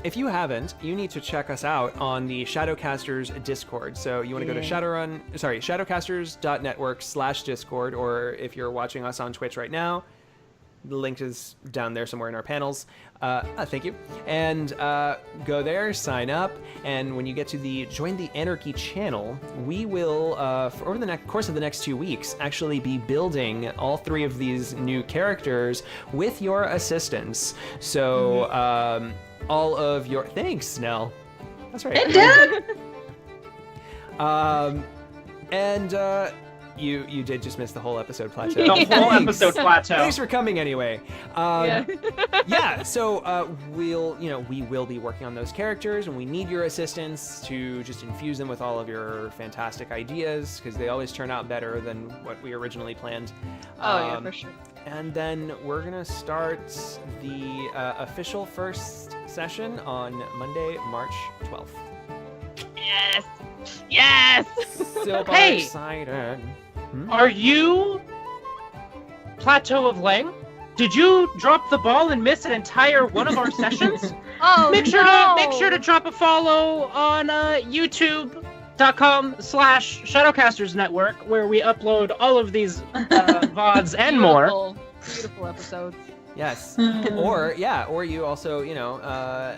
if you haven't, you need to check us out on the Shadowcasters Discord. So you want to go to Shadowcasters.network/Discord, or if you're watching us on Twitch right now, the link is down there somewhere in our panels. Thank you. And go there, sign up, and when you get to the Join the Anarchy channel, we will, over the course of the next 2 weeks, actually be building all 3 of these new characters with your assistance. So all of your... Thanks, Nell. That's right. hey, Dad. And you did just miss the whole episode plateau. the whole Thanks. episode plateau. Thanks for coming anyway. Yeah. Yeah, so we will be working on those characters, and we need your assistance to just infuse them with all of your fantastic ideas, because they always turn out better than what we originally planned. Oh yeah, for sure. And then we're gonna start the official first session on Monday, March 12th. Yes. Yes. Super Hey! excited. Are you Plateau of Lang? Did you drop the ball and miss an entire one of our sessions? Oh Make sure to drop a follow on youtube.com/Shadowcasters Network, where we upload all of these VODs and more. Beautiful episodes. Yes. Or you also,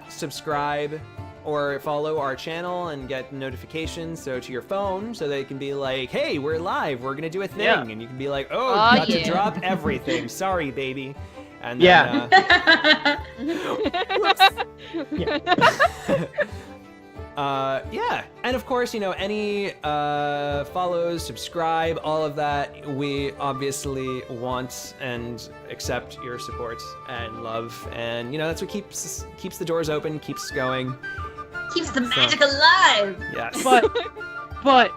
subscribe or follow our channel and get notifications to your phone, so they can be like, hey, we're live, we're gonna do a thing. Yeah. And you can be like, Oh, got to yeah. drop everything. Sorry, baby. And then, yeah. And of course, course, any follows, subscribe, all of that. We obviously want and accept your support and love, and that's what keeps the doors open, keeps us going. Keeps the magic alive. Yes. But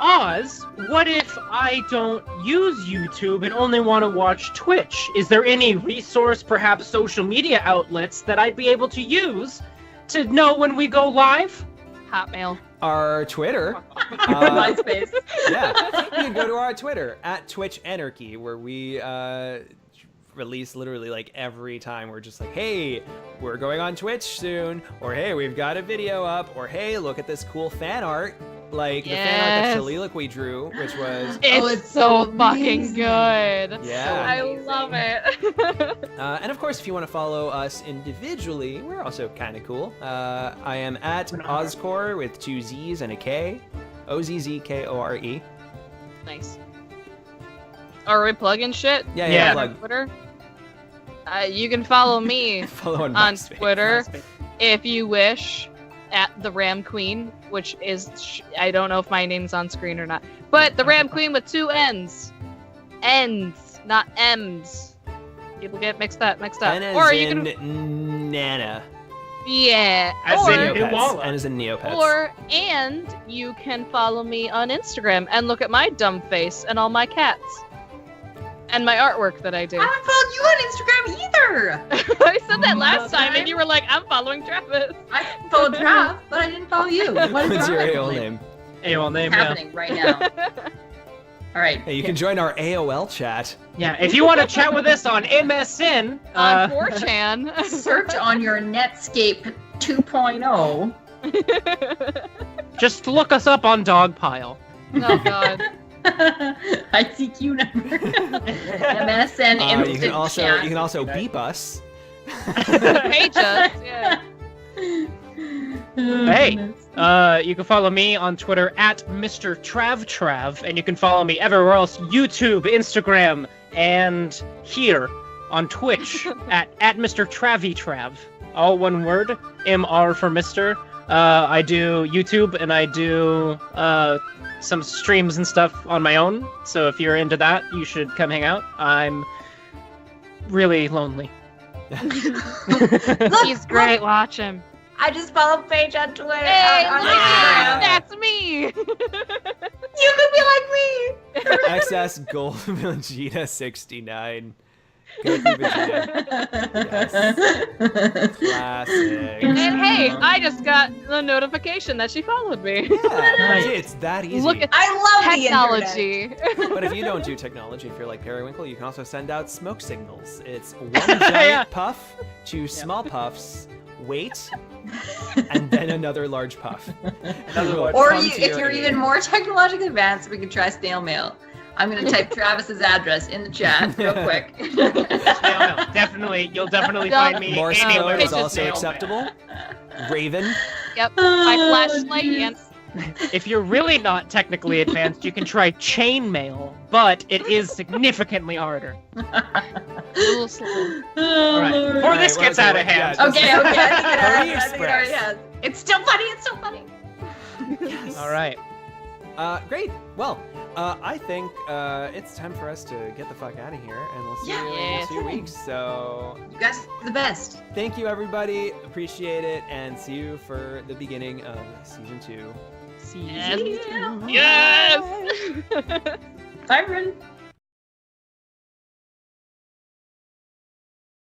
Oz, what if I don't use YouTube and only want to watch Twitch? Is there any resource, perhaps social media outlets, that I'd be able to use to know when we go live? Hotmail. Our Twitter. MySpace. Yeah, you can go to our Twitter at Twitch Anarchy, where we release literally like every time. We're just like, hey, we're going on Twitch soon, or hey, we've got a video up, or hey, look at this cool fan art. Like the fan art that Soliloquy drew, which was it's so fucking good. Yeah, I love it. And of course, if you want to follow us individually, we're also kind of cool. I am at Ozcore with 2 Z's and a K, OZZKORE. Nice. Are we plugging shit? Yeah. On Twitter. You can follow me Follow on Twitter if you wish. At the Ram Queen, which is, I don't know if my name's on screen or not, but the Ram Queen with 2 N's. N's, not M's. People get mixed up. Or you can Nana. Yeah. As or, in Neopets. And as in Neopets. And you can follow me on Instagram and look at my dumb face and all my cats. And my artwork that I do. I haven't followed you on Instagram either. I said that last time, and you were like, "I'm following Travis." I followed Trav, but I didn't follow you. What's your AOL name? AOL name, It's happening right now. All right. Hey, you can join our AOL chat. Yeah, if you want to chat with us on MSN, on 4chan. Search on your Netscape 2.0. Just look us up on Dogpile. Oh God. ICQ number. MSN instant you can chat. also beep us. Page us. Yeah. Hey, you can follow me on Twitter at Mr. TravTrav, and you can follow me everywhere else: YouTube, Instagram, and here on Twitch at Mr. TravyTrav. All one word, MR for Mr. I do YouTube and I do some streams and stuff on my own, so if you're into that, you should come hang out. I'm really lonely. He's great. Watch him. I just followed Paige on Twitter. Hey, on look, Instagram. that's me. You could be like me. XS Gold Vegeta 69. Go to Vegeta. Yes. Classic. And hey, I just got the notification that she followed me. Yeah, it's that easy. Look at I love technology. The internet. But if you don't do technology, if you're like Periwinkle, you can also send out smoke signals. It's one giant puff, 2 small puffs, wait, and then another large puff. Or if you're even more technologically advanced, we could try snail mail. I'm going to type Travis's address in the chat real quick. Definitely, you'll definitely find me Morse anywhere. code is also acceptable. Raven. Yep, my flashlight and... If you're really not technically advanced, you can try chainmail, but it is significantly harder. a little slow. Alright, before this gets out of hand. Okay. I think it Express. already has. It's still funny. Yes. Alright. Great. Well, I think it's time for us to get the fuck out of here, and we'll see you in 2 weeks. So, You guys are the best. thank you, everybody. Appreciate it, and see you for the beginning of season 2. Yes. Bye, everyone.